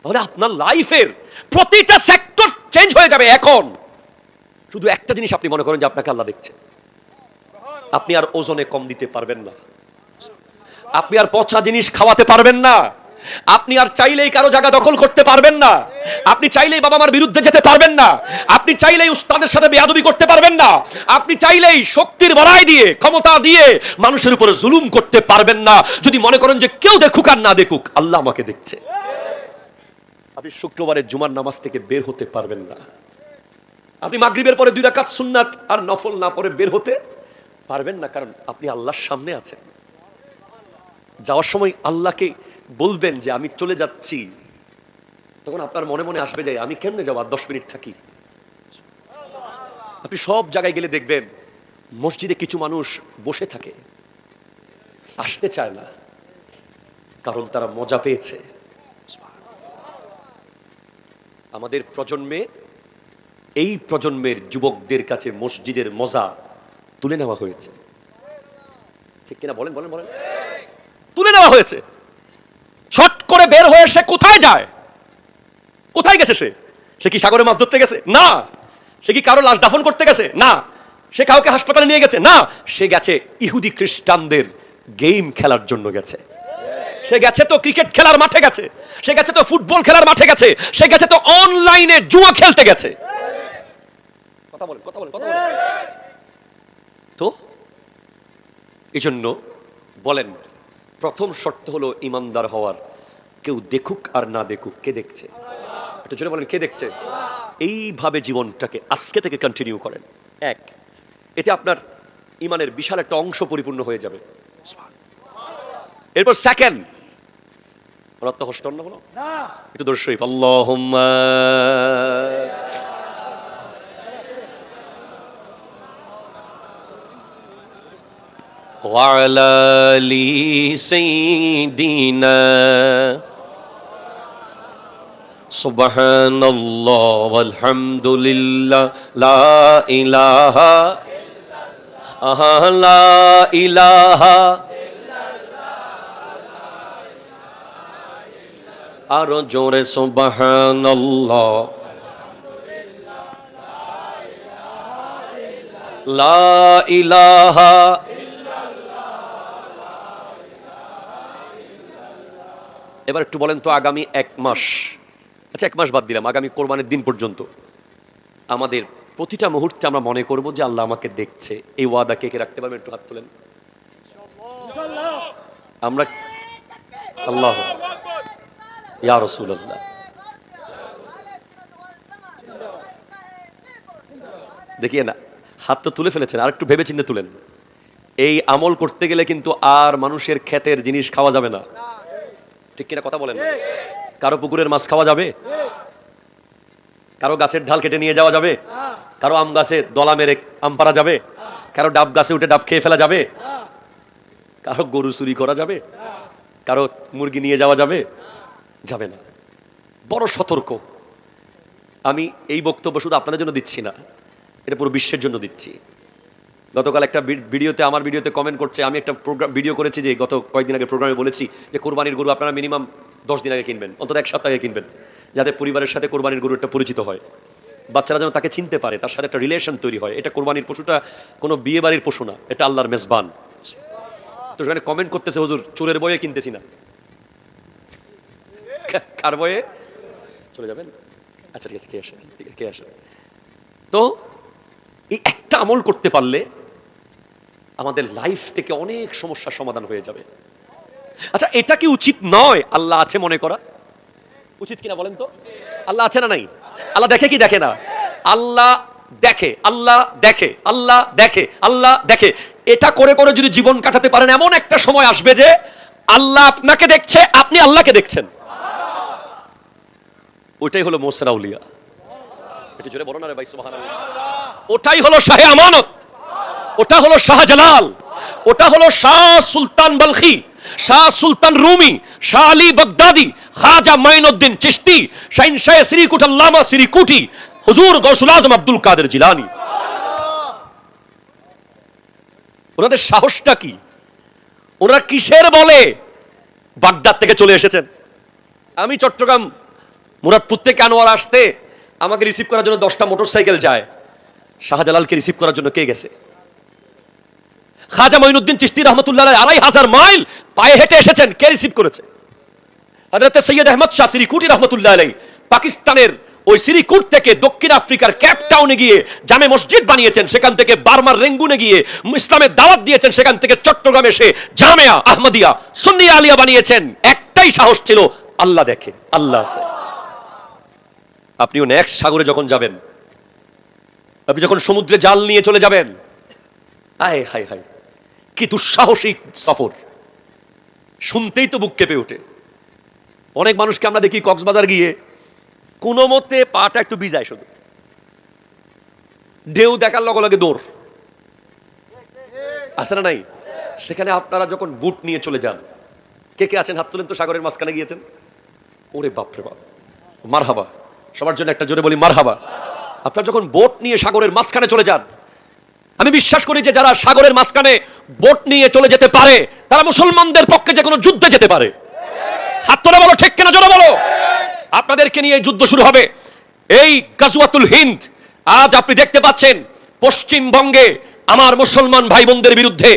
তাহলে আপনার লাইফের প্রতিটা সেক্টর চেঞ্জ হয়ে যাবে। এখন শুধু একটা জিনিস আপনি মনে করেন যে আপনাকে আল্লাহ দেখছে, আপনি আর ওজনে কম দিতে পারবেন না, আপনি আর পচা জিনিস খাওয়াতে পারবেন না, আপনি আর চাইলেই কারো জায়গা দখল করতে পারবেন না, আপনি চাইলেই বাবা মার বিরুদ্ধে যেতে পারবেন না, আপনি চাইলেই উস্তাদের সাথে বেয়াদবি করতে পারবেন না, আপনি চাইলেই শক্তির বড়াই দিয়ে, ক্ষমতা দিয়ে মানুষের উপরে জুলুম করতে পারবেন না। যদি মনে করেন যে কেউ দেখুক আর না দেখুক, আল্লাহ আমাকে দেখছে, আপনি শুক্রবারের জুমার নামাজ থেকে বের হতে পারবেন না। আপনি মাগরিবের পরে 2 রাকাত সুন্নাত আর নফল না পড়ে বের হতে পারবেন না, কারণ আপনি আল্লাহর সামনে আছেন। যাওয়ার সময় আল্লাহকে বলবেন যে আমি চলে যাচ্ছি, তখন আপনার মনে মনে আসবে যে আমি কেমনে যাবো, আর 10 মিনিট থাকি। আপনি সব জায়গায় গেলে দেখবেন মসজিদে কিছু মানুষ বসে থাকে, আসতে চায় না, কারণ তারা মজা পেয়েছে। আমাদের প্রজন্মে, এই প্রজন্মের যুবকদের কাছে মসজিদের মজা তুলে নেওয়া হয়েছে, ঠিক কিনা? বলেন বলেন বলেন। তুলে নেওয়া হয়েছে। ছট করে বের হয়ে সে কোথায় যায়? কোথায় গেছে সে? সে কি সাগরে মাছ ধরতে গেছে? না। সে কি কারো লাশ দাফন করতে গেছে? না। সে কাউকে হাসপাতালে নিয়ে গেছে? না। সে গেছে ইহুদি খ্রিস্টানদের গেম খেলার জন্য গেছে। সে গেছে তো ক্রিকেট খেলার মাঠে গেছে, সে গেছে তো ফুটবল খেলার মাঠে গেছে, সে গেছে তো অনলাইনে জুয়া খেলতে গেছে। কথা বলেন, কথা বলেন, কথা বলেন। তো এই জন্য বলেন, প্রথম শর্ত হলো ইমানদার হওয়ার। কেউ দেখুক আর না দেখুক, কে দেখছে? একটু জোরে বলেন, কে দেখছে? এইভাবে জীবনটাকে আজকে থেকে কন্টিনিউ করেন। এক, এতে আপনার ইমানের বিশাল একটা অংশ পরিপূর্ণ হয়ে যাবে। এরপর সেকেন্ড, রত্ন হস্টন না হলো একটু দর্শ আল্লাহুম্মা ওয়ালা লি সাইয়্যিদিনা সুবহানাল্লাহ ওয়ালহামদুলিল্লাহ লা ইলাহা ইল্লাল্লাহ লা ইলাহা আরো জোরে সুবহানাল্লাহ লা ইলাহা। এবার একটু বলেন তো, আগামী 1 মাস, আচ্ছা 1 মাস বাদ দিলাম, আগামী কোরবানির দিন পর্যন্ত আমাদের প্রতিটা মুহূর্তে আমরা মনে করব যে আল্লাহ আমাকে দেখছে। এই ওয়াদা কে কে রাখতে পারবেন? একটু হাত তোলেন। আমরা আল্লাহ ইয়া রাসূলুল্লাহ। দেখিয়ে না, হাত তো তুলে ফেলেছেন, আর একটু ভেবে চিন্তে তুলেন। এই আমল করতে গেলে কিন্তু আর মানুষের ক্ষেতের জিনিস খাওয়া যাবে না, ঠিক কিনা কথা বলেন? কারো পুকুরের মাছ খাওয়া যাবে? কারো গাছের ঢাল কেটে নিয়ে যাওয়া যাবে? কারো আম গাছে দলা মেরে আম পাড়া যাবে? কারো ডাব গাছে উঠে ডাব খেয়ে ফেলা যাবে? কারো গরু চুরি করা যাবে? কারো মুরগি নিয়ে যাওয়া যাবে? যাবে না। বড় সতর্ক। আমি এই বক্তব্য শুধু আপনাদের জন্য দিচ্ছি না, এটা পুরো বিশ্বের জন্য দিচ্ছি। গতকাল একটা ভিডিওতে, আমার ভিডিওতে কমেন্ট করছে, আমি একটা প্রোগ্রাম ভিডিও করেছি যে গত কয়েকদিন আগে প্রোগ্রামে বলেছি যে কোরবানির গরু আপনারা মিনিমাম 10 দিন আগে কিনবেন, অন্তত 1 সপ্তাহ আগে কিনবেন, যাতে পরিবারের সাথে কোরবানির গরু একটা পরিচিত হয়, বাচ্চারা যেন তাকে চিনতে পারে, তার সাথে একটা রিলেশন তৈরি হয়। এটা কোরবানির পশুটা কোনো বিয়ে বাড়ির পশু না, এটা আল্লাহর মেজবান। তো সেখানে কমেন্ট করতেছে, হুজুর চোরের বয়ে কিনতেছি না। কার বয়ে? চলে যাবেন? আচ্ছা ঠিক আছে, কে আসে? কে আসে? তো এই একটা আমল করতে পারলে আমাদের লাইফ থেকে অনেক সমস্যার সমাধান হয়ে যাবে। আচ্ছা, এটা কি উচিত নয় আল্লাহ আছে মনে করা? উচিত কিনা বলেন তো? আল্লাহ আছে না নাই? আল্লাহ দেখে কি দেখে না? আল্লাহ দেখে, আল্লাহ দেখে, আল্লাহ দেখে, আল্লাহ দেখে। এটা করে করে যদি জীবন কাটাতে পারেন, এমন একটা সময় আসবে যে আল্লাহ আপনাকে দেখছে, আপনি আল্লাহকে দেখছেন। ওইটাই হলো মোসরা আউলিয়া। এটা জোরে বলো না রে ভাই, সুবহানাল্লাহ। ওটাই হলো শাহে আমানত, ওটা হলো শাহজালাল, ওটা হলো শাহ সুলতান বলখি, শাহ সুলতান রুমি, শাহ আলী বাগদাদি, খাজা মাইনুদ্দিন চিশতি, শাহ শ্রীকুট আল্লামা শ্রীকুটি, হুজুর গৌসুল আজম আব্দুল কাদের জিলানী। ওনাদের সাহসটা কি? ওনারা কিসের বলে বাগদাদ থেকে চলে এসেছেন? আমি চট্টগ্রাম মুরাদপুর থেকে আনোয়ার আসতে আমাকে রিসিভ করার জন্য 10টা মোটরসাইকেল যায়। শাহজালালকে রিসিভ করার জন্য কে গেছে? খাজা মাইনুদ্দিন চিশতি রহমতুল্লাহ আলাইহি 2,500 মাইল পায়ে হেঁটে এসেছেন, কে রিসিভ করেছে? হযরত সৈয়দ আহমদ শাহ শ্রীকুটি রহমতুল্লাহ আলাইহি পাকিস্তানের ওই শ্রীকুট থেকে দক্ষিণ আফ্রিকার কেপ টাউনে গিয়ে জামে মসজিদ বানিয়েছেন, সেখান থেকে বার্মার রেঙ্গুনে গিয়ে ইসলামের দাওয়াত দিয়েছেন, সেখান থেকে চট্টগ্রামে এসে জামিয়া আহমদিয়া সুন্নিয়া আলিয়া বানিয়েছেন। একটাই সাহস ছিল, আল্লাহ দেখে, আল্লাহ আছে। আপনিও নেক্সট সাগরে যখন যাবেন, আপনি যখন সমুদ্রে জাল নিয়ে চলে যাবেন, আয় হায় হায় কি দুঃসাহসিক সফর, শুনতেই তো বুক কেঁপে ওঠে। অনেক মানুষকে আমরা দেখি কক্সবাজার গিয়ে কোনো মতে পাটা একটু ভিজায়, শুধু ঢেউ দেখার লগে লগে দৌড়, আছে না নাই? সেখানে আপনারা যখন বুট নিয়ে চলে যান, কে কে আছেন হাত তোলেন তো, সাগরের মাঝখানে গিয়েছেন? ওরে বাপরে বাপ, মারহাবা, সবার জন্য একটা জোরে বলি মারহাবা। আপনারা যখন বোট নিয়ে সাগরের মাঝখানে চলে যান, আমি বিশ্বাস করি যে যারা সাগরের মাঝখানে বোট নিয়ে চলে যেতে পারে, তারা মুসলমানদের পক্ষে যে কোনো যুদ্ধে যেতে পারে। হাত তোলে বলো ঠিক কিনা, জোরে বলো। আপনাদেরকে নিয়ে যুদ্ধ শুরু হবে, এই গাজওয়াতুল হিন্দ। আজ আপনি দেখতে পাচ্ছেন পশ্চিমবঙ্গে আমার মুসলমান ভাই বোনদের বিরুদ্ধে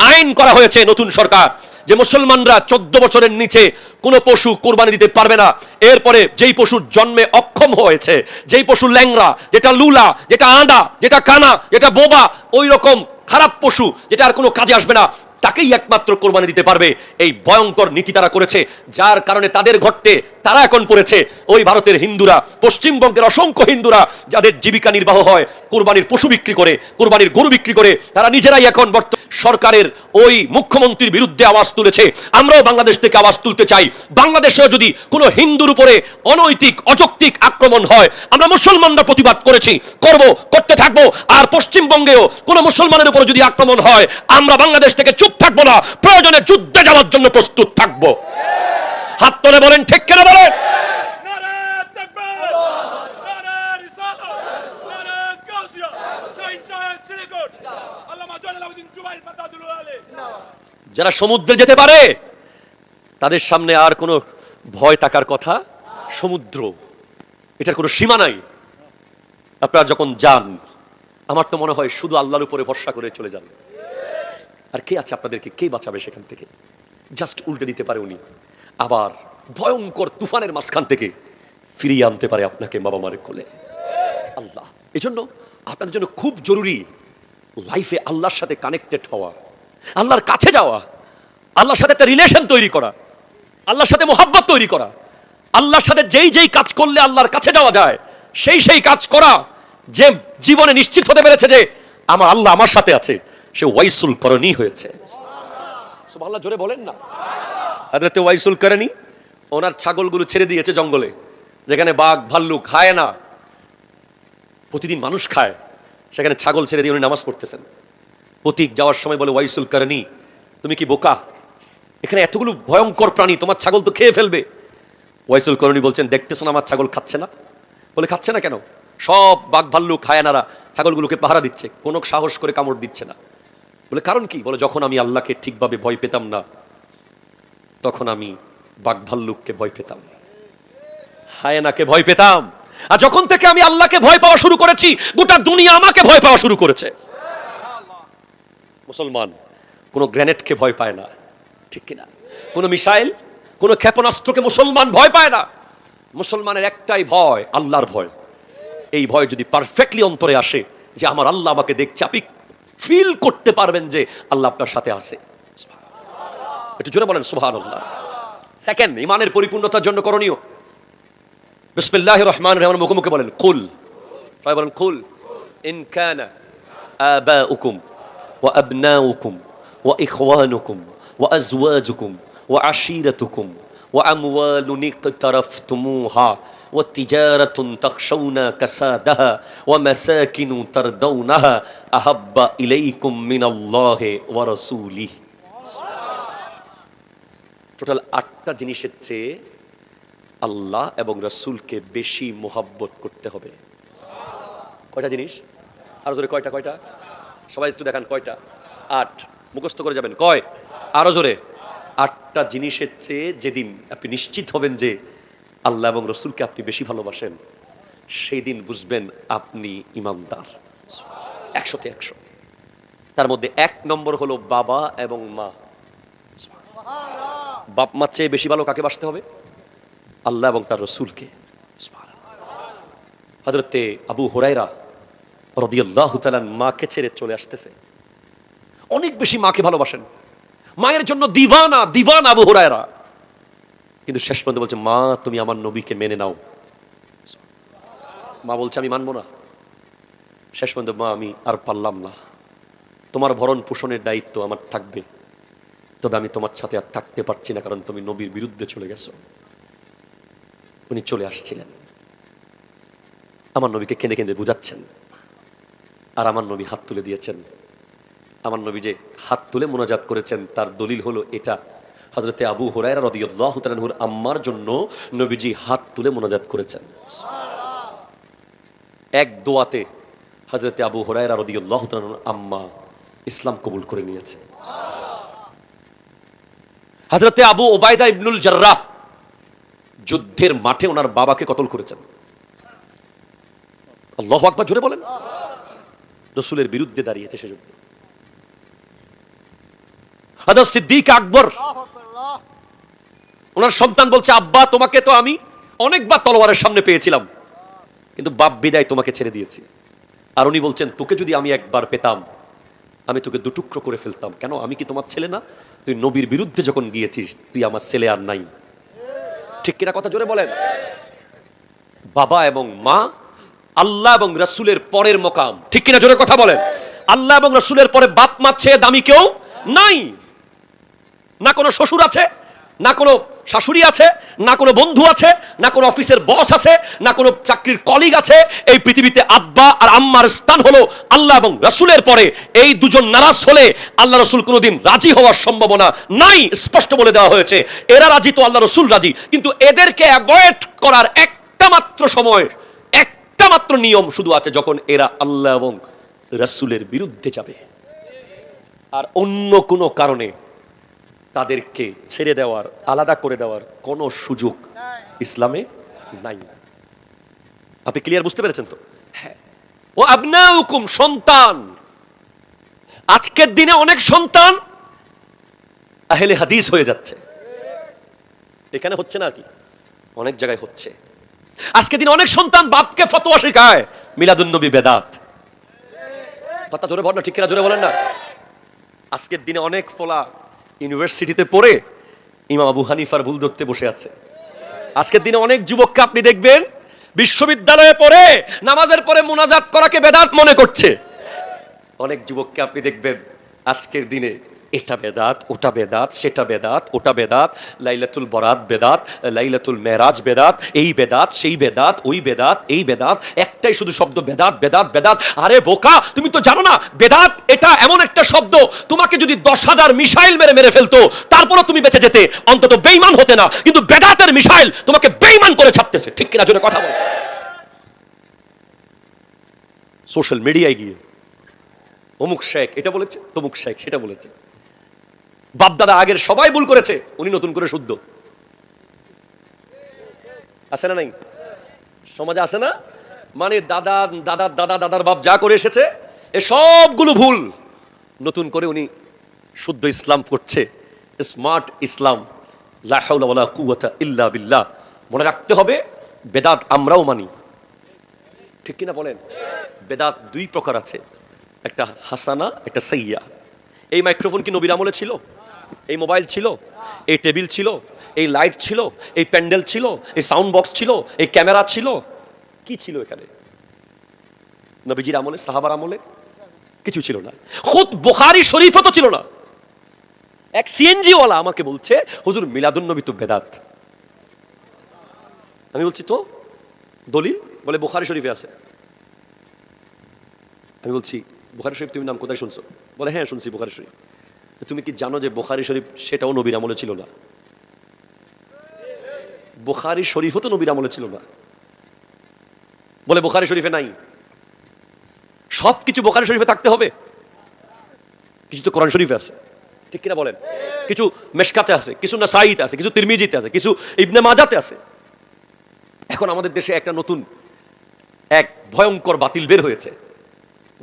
আইন করা হয়েছে, নতুন সরকার, যে মুসলমানরা 14 বছরের নিচে কোনো পশু কোরবানি দিতে পারবে না। এরপরে যেই পশুর জন্মে অক্ষম হয়েছে, যেই পশু ল্যাংরা, যেটা লুলা, যেটা আঁদা, যেটা কানা, যেটা বোবা, ওই রকম খারাপ পশু যেটা আর কোনো কাজে আসবে না, তাকেই একমাত্র কোরবানি দিতে পারবে। এই ভয়ঙ্কর নীতি তারা করেছে, যার কারণে তাদের ঘটতে তারা এখন পড়েছে ওই ভারতের হিন্দুরা, পশ্চিমবঙ্গের অসংখ্য হিন্দুরা যাদের জীবিকা নির্বাহ হয় কোরবানির পশু বিক্রি করে, কোরবানির গরু বিক্রি করে, তারা নিজেরাই এখন সরকারের ওই মুখ্যমন্ত্রীর বিরুদ্ধে আওয়াজ তুলেছে। আমরাও বাংলাদেশ থেকে আওয়াজ তুলতে চাই, বাংলাদেশেও যদি কোনো হিন্দুর উপরে অনৈতিক অযৌক্তিক আক্রমণ হয়, আমরা মুসলমানরা প্রতিবাদ করেছি, করব, করতে থাকবো। আর পশ্চিমবঙ্গেও কোনো মুসলমানের উপর যদি আক্রমণ হয়, আমরা বাংলাদেশ থেকে চুপ থাকবো না, প্রয়োজনে যুদ্ধে যাওয়ার জন্য প্রস্তুত থাকবো। হাত তুলে বলেন ঠিক কিনা বলেন। যারা সমুদ্রে যেতে পারে তাদের সামনে আর কোনো ভয় থাকার কথা? সমুদ্র, এটার কোনো সীমা নাই। আপনারা যখন যান, আমার তো মনে হয় শুধু আল্লাহর উপরে ভরসা করে চলে যান। আর কে আছে আপনাদেরকে, কে বাঁচাবে সেখান থেকে? জাস্ট উল্টে দিতে পারে উনি, আবার ভয়ঙ্কর তুফানের মাঝখান থেকে ফিরিয়ে আনতে পারে আপনাকে বাবা মায়ের কোলে। আল্লাহ, এজন্য আপনাদের জন্য খুব জরুরি লাইফে আল্লাহর সাথে কানেক্টেড হওয়া, আল্লাহর কাছে যাওয়া, আল্লাহর সাথে একটা রিলেশন তৈরি করা, আল্লাহর সাথে মোহাব্বত তৈরি করা। আল্লাহর সাথে যেই যেই কাজ করলে আল্লাহর কাছে যাওয়া যায়, সেই সেই কাজ করা। যে জীবনে নিশ্চিত হতে পেরেছে যে আমার আল্লাহ আমার সাথে আছে, সে ওয়াইসুল করণী হয়েছে। সুবহানাল্লাহ, জোরে বলেন না। হযরত ওয়াইসুল করণী ওনার ছাগলগুলো ছেড়ে দিয়েছে জঙ্গলে, যেখানে বাঘ ভাল্লুক খায় না, প্রতিদিন মানুষ খায়, সেখানে ছাগল ছেড়ে দিয়ে উনি নামাজ পড়তেছেন। প্রতীক যাওয়ার সময় বলে, ওয়াইসুল করণী, তুমি কি বোকা? এখানে এতগুলো ভয়ঙ্কর প্রাণী, তোমার ছাগল তো খেয়ে ফেলবে। ওয়াইসুল করণী বলছেন, দেখতেছো না আমার ছাগল খাচ্ছে না? বলে, খাচ্ছে না কেন? সব বাঘ ভাল্লুক হায়ানারা ছাগলগুলোকে পাহারা দিচ্ছে, কোনো সাহস করে কামড় দিচ্ছে না। বলে, কারণ কি? বলে, যখন আমি আল্লাহকে ঠিকভাবে ভয় পেতাম না, তখন আমি বাঘ ভাল্লুককে ভয় পেতাম, হায়ানাকে ভয় পেতাম। আর যখন থেকে আমি আল্লাহকে ভয় পাওয়া শুরু করেছি, গোটা দুনিয়া আমাকে ভয় পাওয়া শুরু করেছে। মুসলমান কোনো গ্রেনেডকে ভয় পায় না, ঠিক কিনা? কোনো মিসাইল, কোনো ক্ষেপণাস্ত্রকে মুসলমান ভয় পায় না। মুসলমানের একটাই ভয়, আল্লাহর ভয়। এই ভয় যদি পারফেক্টলি অন্তরে আসে যে আমার আল্লাহ আমাকে দেখছে, আপনি ফিল করতে পারবেন যে আল্লাহ আপনার সাথে আছে। একটু জোরে বলেন সুবহানাল্লাহ। সেকেন্ড, ইমানের পরিপূর্ণতার জন্য করণীয়, বিসমিল্লাহির রহমানির রহিম, মুখে মুখে বলেন কুল। সবাই বলেন কুল। ইন কানা আবাউকুম ওয়া আবনাউকুম ওয়া ইখওয়ানুকুম ওয়া আজওয়াজুকুম ওয়া আশীরাতুকুম ওয়া আমওয়ালুন ইকতারাফতুমুহা ওয়া তিজারাতুন তাখশাউনা কাসাদাহা ওয়া মাসাকিনু তারদাউনাহা আহাব্বা ইলাইকুম মিনাল্লাহি ওয়া রাসূলিহি। টোটাল 8টা জিনিসের চেয়ে আল্লাহ এবং রাসূলকে বেশি মোহাব্বত করতে হবে। কয়টা জিনিস? আরো জোরে কয়টা? কয়টা? সবাই একটু দেখান কয়টা? 8। মুখস্থ করে যাবেন। কয়? আরো জোরে। 8টা জিনিসের চেয়ে যেদিন আপনি নিশ্চিত হবেন যে আল্লাহ এবং রাসূলকে আপনি বেশি ভালোবাসেন, সেই দিন বুঝবেন আপনি ইমানদার 100-তে 100। তার মধ্যে 1 নম্বর হলো বাবা এবং মা। বাপ মার চেয়ে বেশি ভালো কাকে বাসতে হবে? আল্লাহ এবং তার রাসূলকে। হযরতে আবু হুরায়রা রাদিয়াল্লাহু তাআলা মাকে ছেড়ে চলে আসতেছে, অনেক বেশি মাকে ভালোবাসেন, মায়ের জন্য দিওয়ানা দিওয়ানা আবু হুরায়রা। কিন্তু শেষ পর্যন্ত বলছে, মা তুমি আমার নবীকে মেনে নাও। মা বলছে, আমি মানবো না। শেষ পর্যন্ত, মা আমি আর পারলাম না, তোমার ভরণ পোষণের দায়িত্ব আমার থাকবে, তবে আমি তোমার সাথে আর থাকতে পারছি না, কারণ তুমি নবীর বিরুদ্ধে চলে গেছো। উনি চলে আসছিলেন, আমার নবীকে কেঁদে কেঁদে বুঝাচ্ছেন, আর আমার নবী হাত তুলে দিয়েছেন। আমার নবী যে হাত তুলে মোনাজাত করেছেন তার দলিল হলো এটা। হযরতে আবু হুরায়রা রাদিয়াল্লাহু তাআলা আনহুর আম্মার জন্য নবীজি হাত তুলে মোনাজাত করেছেন। এক দোয়াতে হযরতে আবু হুরায়রা রাদিয়াল্লাহু তাআলা আনহুর আম্মা ইসলাম কবুল করে নিয়েছে। হযরতে আবু উবাইদা ইবনুল জাররাহ যুদ্ধের মাঠে ওনার বাবাকে কতল করেছেন। আল্লাহু আকবার, জোরে বলেন। রাসূলের বিরুদ্ধে দাঁড়িয়েছে সে যুদ্ধে। হযরত সিদ্দিক আকবর, ওনার সন্তান বলছে, আব্বা তোমাকে তো আমি অনেকবার তলোয়ারের সামনে পেয়েছিলাম, কিন্তু বাপ বিদায় তোমাকে ছেড়ে দিয়েছি। আর উনি বলছেন, তোকে যদি আমি একবার পেতাম আমি তোকে দুটুকরো করে ফেলতাম। কেন? আমি কি তোমার ছেলে না? তুই নবীর বিরুদ্ধে যখন গিয়েছিস, তুই আমার ছেলে আর নাই। ঠিক কিনা কথা? জোরে বলেন। বাবা এবং মা আল্লাহ এবং রাসূলের পরের মকাম। ঠিক কিনা? জোরে কথা বলেন। আল্লাহ এবং রাসূলের পরে বাপ মা চেয়ে দামি কেউ নাই। না কোনো শ্বশুর আছে, না কোনো শাশুড়ি আছে, না কোনো বন্ধু আছে, না কোনো অফিসের বস আছে, না কোনো চাকরির কলিগ আছে। এই পৃথিবীতে আব্বা আর আম্মার স্থান হলো আল্লাহ এবং রাসূলের পরে। এই দুজন নারাজ হলে আল্লাহ রাসূল কোনোদিন রাজি হওয়ার সম্ভাবনা নাই, স্পষ্ট বলে দেওয়া হয়েছে। এরা রাজি তো আল্লাহ রাসূল রাজি, কিন্তু এদেরকে অ্যাভয়েড করার একটা মাত্র সময়, একটা মাত্র নিয়ম শুধু আছে, যখন এরা আল্লাহ এবং রাসূলের বিরুদ্ধে যাবে। আর অন্য কোনো কারণে তাদেরকে ছেড়ে দেওয়ার, আলাদা করে দেওয়ার কোনো সুযোগ ইসলামে নাই। আপনি ক্লিয়ার বুঝতে পেরেছেন তো? হ্যাঁ। ও আবনাউকুম, সন্তান। আজকের দিনে অনেক সন্তান আহলে হাদিস হয়ে যাচ্ছে। এখানে হচ্ছে না কি? অনেক জায়গায় হচ্ছে। আজকের দিনে অনেক সন্তান বাপকে ফতোয়া শেখায় মিলাদুন নবী বেদাত। কথা জোরে বলেন না, ঠিক কিনা? জোরে বলেন না। আজকের দিনে অনেক ফলা ইউনিভার্সিটিতে পড়ে ইমাম আবু হানিফার ভুল ধরতে বসে আছে। আজকের দিনে অনেক যুবককে আপনি দেখবেন বিশ্ববিদ্যালয়ে পড়ে নামাজের পরে মুনাজাত করাকে বেদাত মনে করছে। অনেক যুবককে আপনি দেখবেন আজকের দিনে এটা বেদাত, ওটা বেদাত, সেটা বেদাত, ওটা বেদাত, লাইলাতুল বরাত বেদাত, লাইলাতুল মেরাজ বেদাত, এই বেদাত, সেই বেদাত, ওই বেদাত, এই বেদাত, একটাই শুধু শব্দ বেদাত, বেদাত, বেদাত। আরে বোকা, তুমি তো জানো না বেদাত এটা এমন একটা শব্দ, তোমাকে যদি 10,000 মিসাইল মেরে মেরে ফেলতো তারপরও তুমি বেঁচে যেতে, অন্তত বেঈমান হতে না। কিন্তু বেদাতের মিসাইল তোমাকে বেঈমান করে ছাড়তেছে, ঠিক কিনা জোরে কথা বল। সোশ্যাল মিডিয়ায় গিয়ে অমুক শেখ এটা বলেছে, তমুক শেখ সেটা বলেছে। বাপদাদা আগের সবাই ভুল করেছে, উনি নতুন করে শুদ্ধ। আছে না নাই? সমাজে আছে না? মানে দাদা দাদা দাদা দাদার বাপ যা করে এসেছে এ সবগুলো ভুল, নতুন করে উনি শুদ্ধ ইসলাম করছে, স্মার্ট ইসলাম। লা হাওলা ওয়ালা কুওয়াতা ইল্লা বিল্লাহ। মনে রাখতে হবে বেদাত আমরাও মানি, ঠিক কিনা বলেন? বেদাত দুই প্রকার আছে, একটা হাসানা, একটা সাইয়্যা। এই মাইক্রোফোন কি নবীর আমলে ছিল? এই মোবাইল ছিল, এই টেবিল ছিল, এই লাইট ছিল, এই প্যান্ডেল ছিল, এই সাউন্ড বক্স ছিল, এই ক্যামেরা ছিল, কি ছিল এখানে? নবীজির আমলে, সাহাবার আমলে কিছু ছিল না। খুদ বুখারী শরীফও তো ছিল না। এক সিএনজি ওয়ালা আমাকে বলছে হুজুর মিলাদুন নবী তো বেদাত। আমি বলছি তো দলিল? বলে বুখারী শরীফে আছে। আমি বলছি বুখারী শরীফ তুমি নাম কোথায় শুনছো? বলে হ্যাঁ শুনছি বুখারী শরীফ। তুমি কি জানো যে বুখারী শরীফ সেটাও নবীর আমলে ছিল না? বুখারী শরীফও তো নবীর আমলে ছিল না। বলে বুখারী শরীফে নাই। সবকিছু বুখারী শরীফে থাকতে হবে? কিছু তো কোরআন শরীফে আছে, ঠিক কিনা বলেন? কিছু মেশকাতে আছে, কিছু নাসাইতে আছে, কিছু তিরমিজিতে আছে, কিছু ইবনে মাজাতে আছে। এখন আমাদের দেশে একটা নতুন এক ভয়ঙ্কর বাতিল বের হয়েছে,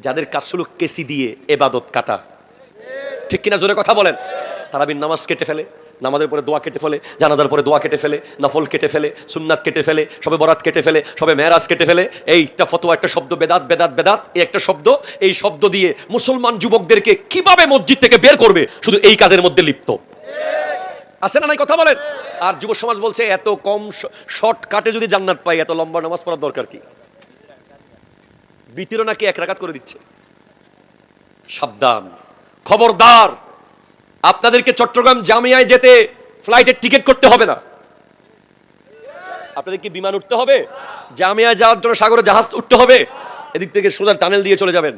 যাদের কাজ হলো কেসি দিয়ে এবাদত কাটা, ঠিক কিনা জোরে কথা বলেন? তারাবির নামাজ কেটে ফেলে, নামাজের পরে দোয়া কেটে ফেলে, জানাজার পরে দোয়া কেটে ফেলে, নফল কেটে ফেলে, সুন্নাত কেটে ফেলে, সবে বরাত কেটে ফেলে, সবে মেরাজ কেটে ফেলে। এইটা ফতোয়া, একটা শব্দ বেদাত, বেদাত, বেদাত, এই একটা শব্দ। এই শব্দ দিয়ে মুসলমান যুবকদেরকে কিভাবে মসজিদ থেকে বের করবে, শুধু এই কাজের মধ্যে লিপ্ত। আছে না নাই কথা বলেন? আর যুব সমাজ বলছে এত কম শর্টকাটে যদি জান্নাত পাই, এত লম্বা নামাজ পড়ার দরকার কি? বিতিরও নাকি এক রাকাত করে দিচ্ছে। সাবধান, খবরদার, আপনাদেরকে চট্টগ্রাম জামিয়ায় যেতে ফ্লাইটের টিকিট করতে হবে না। আপনাদের কি বিমান উঠতে হবে? জামিয়ায় যাওয়ার জন্য সাগরে জাহাজ উঠতে হবে? এদিক থেকে সোজা টানেল দিয়ে চলে যাবেন।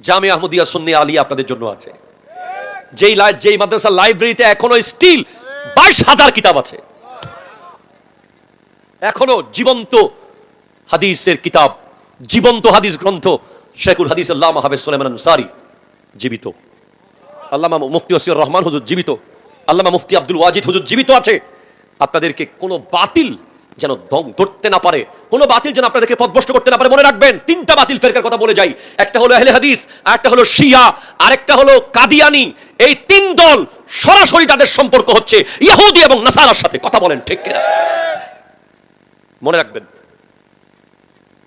জামিয়া আহমদিয়া সুন্নিয়া আলিয়া আপনাদের জন্য আছে। যেই মাদ্রাসার লাইব্রেরিতে এখনো স্টিল 22,000 কিতাব আছে, এখনো জীবন্ত হাদিসের কিতাব, জীবন্ত হাদিস গ্রন্থ। শেখুল হাদিস আল্লামা হাফেজ সুলাইমান আনসারী জীবিত, আল্লামা মুফতি ওসিউর রহমান হুজুর জীবিত, আল্লামা মুফতি আব্দুল ওয়াজিদ হুজুর জীবিত আছে। আপনাদেরকে কোনো বাতিল যেন দম ধরতে না পারে, কোনো বাতিল যেন আপনাদেরকে পথভ্রষ্ট করতে না পারে। মনে রাখবেন, 3টা বাতিল ফেরকার কথা বলে যাই। একটা হলো আহলে হাদিস, আরেকটা হলো শিয়া, আরেকটা হলো কাদিয়ানি। এই 3 দল সরাসরি তাদের সম্পর্ক হচ্ছে ইহুদি এবং নাসারার সাথে। কথা বলেন ঠিক কিনা? মনে রাখবেন,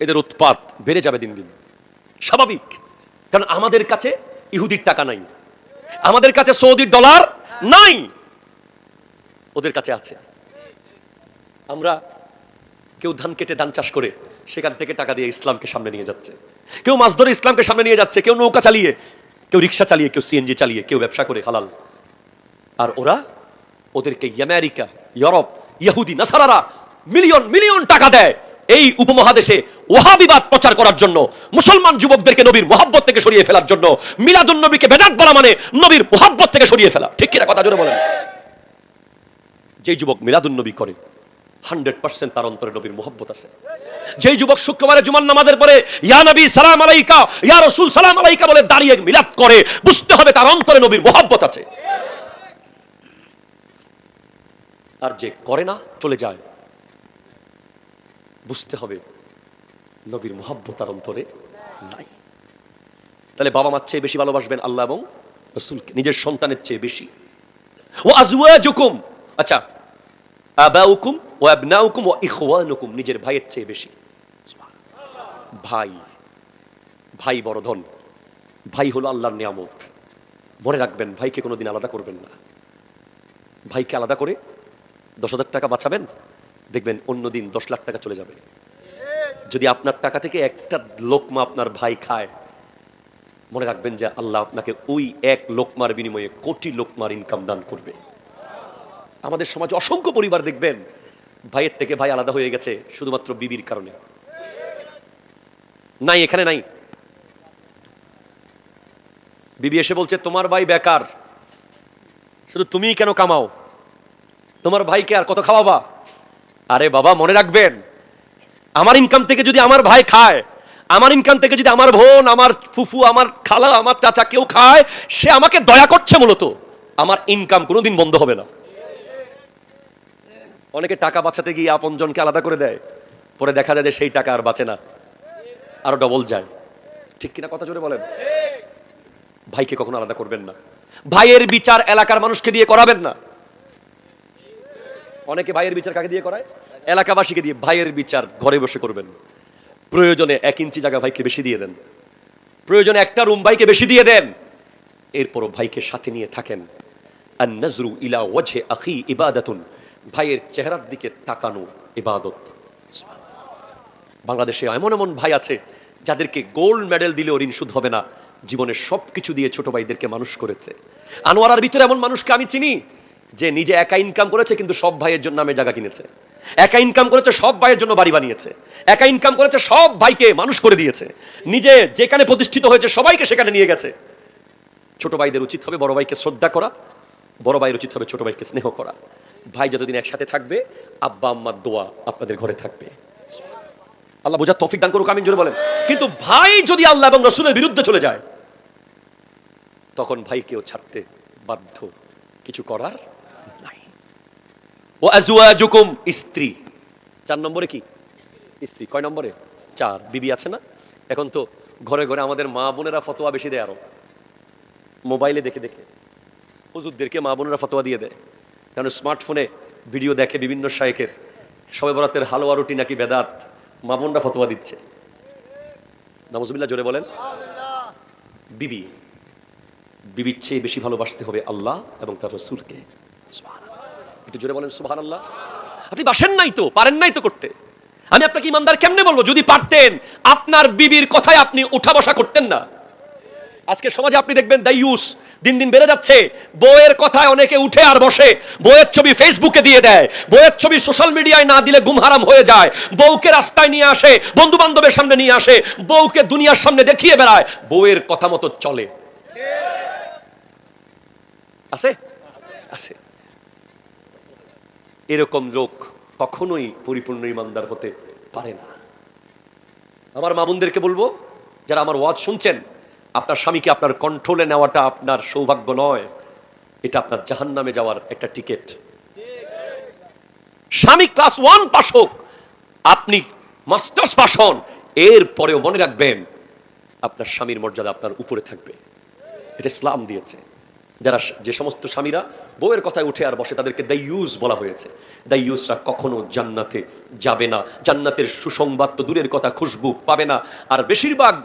এদের উৎপাত বেড়ে যাবে দিন দিন, স্বাভাবিক। কারণ আমাদের কাছে ইহুদির টাকা নাই, আমাদের কাছে সৌদির ডলার নাই, ওদের কাছে আছে। আমরা কেউ ধান কেটে ধান চাষ করে সেখান থেকে টাকা দিয়ে ইসলামকে সামনে নিয়ে যাচ্ছে, কেউ মাছ ধরে ইসলামকে সামনে নিয়ে যাচ্ছে, কেউ নৌকা চালিয়ে, কেউ রিক্সা চালিয়ে, কেউ সিএনজি চালিয়ে, কেউ ব্যবসা করে হালাল। আর ওরা ওদেরকে আমেরিকা, ইউরোপ, ইহুদি নাসারারা মিলিয়ন মিলিয়ন টাকা দেয় এই উপমহাদেশে ওয়াহাবিবাদ প্রচার করার জন্য, মুসলমান যুবকদেরকে নবীর মুহাব্বত থেকে সরিয়ে ফেলার জন্য। মিলাদুন নবীকে বেদাত বলা মানে নবীর মুহাব্বত থেকে সরিয়ে ফেলা, ঠিক কিনা কথা জোরে বলেন? যেই যুবক মিলাদুন নবী করে 100% তার অন্তরে নবীর মুহাব্বত আছে। যেই যুবক শুক্রবারে জুমার নামাজের পরে ইয়া নবী সালাম আলাইকা, ইয়া রাসূল সালাম আলাইকা বলে দাঁড়িয়ে মিলাদ করে, বুঝতে হবে তার অন্তরে নবীর মুহাব্বত আছে। আর যে করে না, চলে যায়, বুঝতে হবে নবীর মুহাব্বত তার অন্তরে নাই। তাহলে বাবা মার চেয়ে বেশি ভালোবাসবেন আল্লাহ এবং রাসূলকে, নিজের সন্তানের চেয়ে বেশি। ওয়া আজওয়াজুকুম, আচ্ছা, আবাউকুম ওয়া আবনাউকুম ওয়া ইখওয়ানুকুম, নিজের ভাইয়ের চেয়ে বেশি। ভাই, ভাই বড় ধন, ভাই হলো আল্লাহর নিয়ামত। মনে রাখবেন, ভাইকে কোনোদিন আলাদা করবেন না। ভাইকে আলাদা করে 10,000 টাকা বাঁচাবেন, দেখবেন অন্যদিন 10 লাখ টাকা চলে যাবে। যদি আপনার টাকা থেকে একটা লোকমা আপনার ভাই খায়, মনে রাখবেন যে আল্লাহ আপনাকে ওই এক লোকমার বিনিময়ে কোটি লোকমার ইনকাম দান করবে। আমাদের সমাজে অসংখ্য পরিবার দেখবেন ভাইয়ের থেকে ভাই আলাদা হয়ে গেছে শুধুমাত্র বিবির কারণে। নাই, এখানে নাই। বিবি এসে বলছে তোমার ভাই বেকার, শুধু তুমিই কেন কামাও, তোমার ভাইকে আর কত খাওয়াবা? আরে বাবা, মনে রাখবেন আমার ইনকাম থেকে যদি আমার ভাই খায়, আমার ইনকাম থেকে যদি আমার বোন, আমার ফুফু, আমার খালা, আমার চাচা কেউ খায়, সে আমাকে দয়া করছে। মূলত আমার ইনকাম কোনোদিন বন্ধ হবে না। অনেকে টাকা বাঁচাতে গিয়ে আপনজনকে আলাদা করে দেয়, পরে দেখা যায় যে সেই টাকা আর বাঁচে না, আরো ডবল যায়। ঠিক কিনা কথা জোরে বলেন? ভাইকে কখনো আলাদা করবেন না। ভাইয়ের বিচার এলাকার মানুষকে দিয়ে করাবেন না। অনেকে ভাইয়ের বিচার কাকে দিয়ে করায়? এলাকাবাসীকে দিয়ে। ভাইয়ের বিচার ঘরে বসে করবেন। প্রয়োজনে 1 ইঞ্চি জায়গা ভাইকে বেশি দিয়ে দেন, প্রয়োজনে একটা রুম ভাইকে বেশি দিয়ে দেন, এরপরও ভাইকে সাথে নিয়ে থাকেন। আন নাজরু ইলা ওয়াজহি আখি ইবাদাতুন, ভাইয়ের চেহারার দিকে তাকানো ইবাদত। বাংলাদেশে এমন এমন ভাই আছে যাদেরকে গোল্ড মেডেল দিলেও ঋণ শোধ হবে না, জীবনের সবকিছু দিয়ে ছোট ভাইদেরকে মানুষ করেছে। আনোয়ারার ভিতরে এমন মানুষকে আমি চিনি যে নিজে একা ইনকাম করেছে, কিন্তু সব ভাইয়ের জন্য নামে জায়গা কিনেছে। একা ইনকাম করেছে, সব ভাইয়ের জন্য বাড়ি বানিয়েছে। একা ইনকাম করেছে, সব ভাইকে মানুষ করে দিয়েছে। নিজে যেখানে প্রতিষ্ঠিত হয়েছে সবাইকে সেখানে নিয়ে গেছে। ছোট ভাইদের উচিত হবে বড় ভাইকে শ্রদ্ধা করা, বড় ভাইয়ের উচিত হবে ছোট ভাইকে স্নেহ করা। ভাই যতদিন একসাথে থাকবে, আব্বা আম্মার দোয়া আপনাদের ঘরে থাকবে। আল্লাহ বোঝার তৌফিক দান করুক, আমিন জোরে বলেন। কিন্তু ভাই যদি আল্লাহ এবং রাসূলের বিরুদ্ধে চলে যায়, তখন ভাইকেও ছাড়তে বাধ্য, কিছু করার নাই। ও আজওয়াজুকুম, স্ত্রী। 4 নম্বরে কি? স্ত্রী। কয় নম্বরে? 4। বিবি আছে না? এখন তো ঘরে ঘরে আমাদের মা বোনেরা ফতোয়া বেশি দেয়, আরো মোবাইলে দেখে দেখে হুজুরদেরকে মা বোনেরা ফতোয়া দিয়ে দেয়। কারণ স্মার্টফোনে ভিডিও দেখে বিভিন্ন শায়েখের, শবে বরাতের হালুয়া রুটি নাকি বেদাত, মা বোনরা ফতোয়া দিচ্ছে। নাউজুবিল্লাহ, জোরে বলেন। বিবি, বিবির চেয়ে বেশি ভালোবাসতে হবে আল্লাহ এবং তার রাসূলকে। একটু জোরে বলেন সুবহানাল্লাহ। আপনি বাসেন নাই তো, পারেন নাই তো করতে। আমি আপনাকে ইমানদার কেমনে বলবো? যদি পারতেন, আপনার বিবির কথায় আপনি উঠা বসা করতেন না। আজকে সমাজে আপনি দেখবেন দায়ুস দিন দিন বেড়ে যাচ্ছে। বউয়ের কথায় অনেকে উঠে আর বসে, বউয়ের ছবি ফেসবুকে দিয়ে দেয়, বউয়ের ছবি সোশ্যাল মিডিয়ায় না দিলে গুম হারাম হয়ে যায়, বউকে রাস্তায় নিয়ে আসে, বন্ধু বান্ধবের সামনে নিয়ে আসে, বউকে দুনিয়ার সামনে দেখিয়ে বেড়ায়, বউয়ের কথা মতো চলে। আছে আছে এরকম লোক কখনোই পরিপূর্ণ ইমানদার হতে পারে না। আমার মা বোনদেরকে বলবো, যারা আমার ওয়াজ শুনছেন, আপনার স্বামীকে আপনার কন্ট্রোলে নেওয়াটা আপনার সৌভাগ্য নয়, এটা আপনার জাহান্নামে যাওয়ার একটা টিকিট। স্বামী ক্লাস 1 পাস হোক, আপনি মাস্টার্স পাস হন, এরপরেও মনে রাখবেন আপনার স্বামীর মর্যাদা আপনার উপরে থাকবে। এটা ইসলাম দিয়েছে। যারা, যে সমস্ত স্বামীরা বউয়ের কথায় উঠে আর বসে, তাদেরকে দাইয়ুস বলা হয়েছে। দাইয়ুসরা কখনো জান্নাতে যাবে না। জান্নাতের সুসংবাদ তো দূরের কথা, খুশবু পাবে না। আর বেশিরভাগ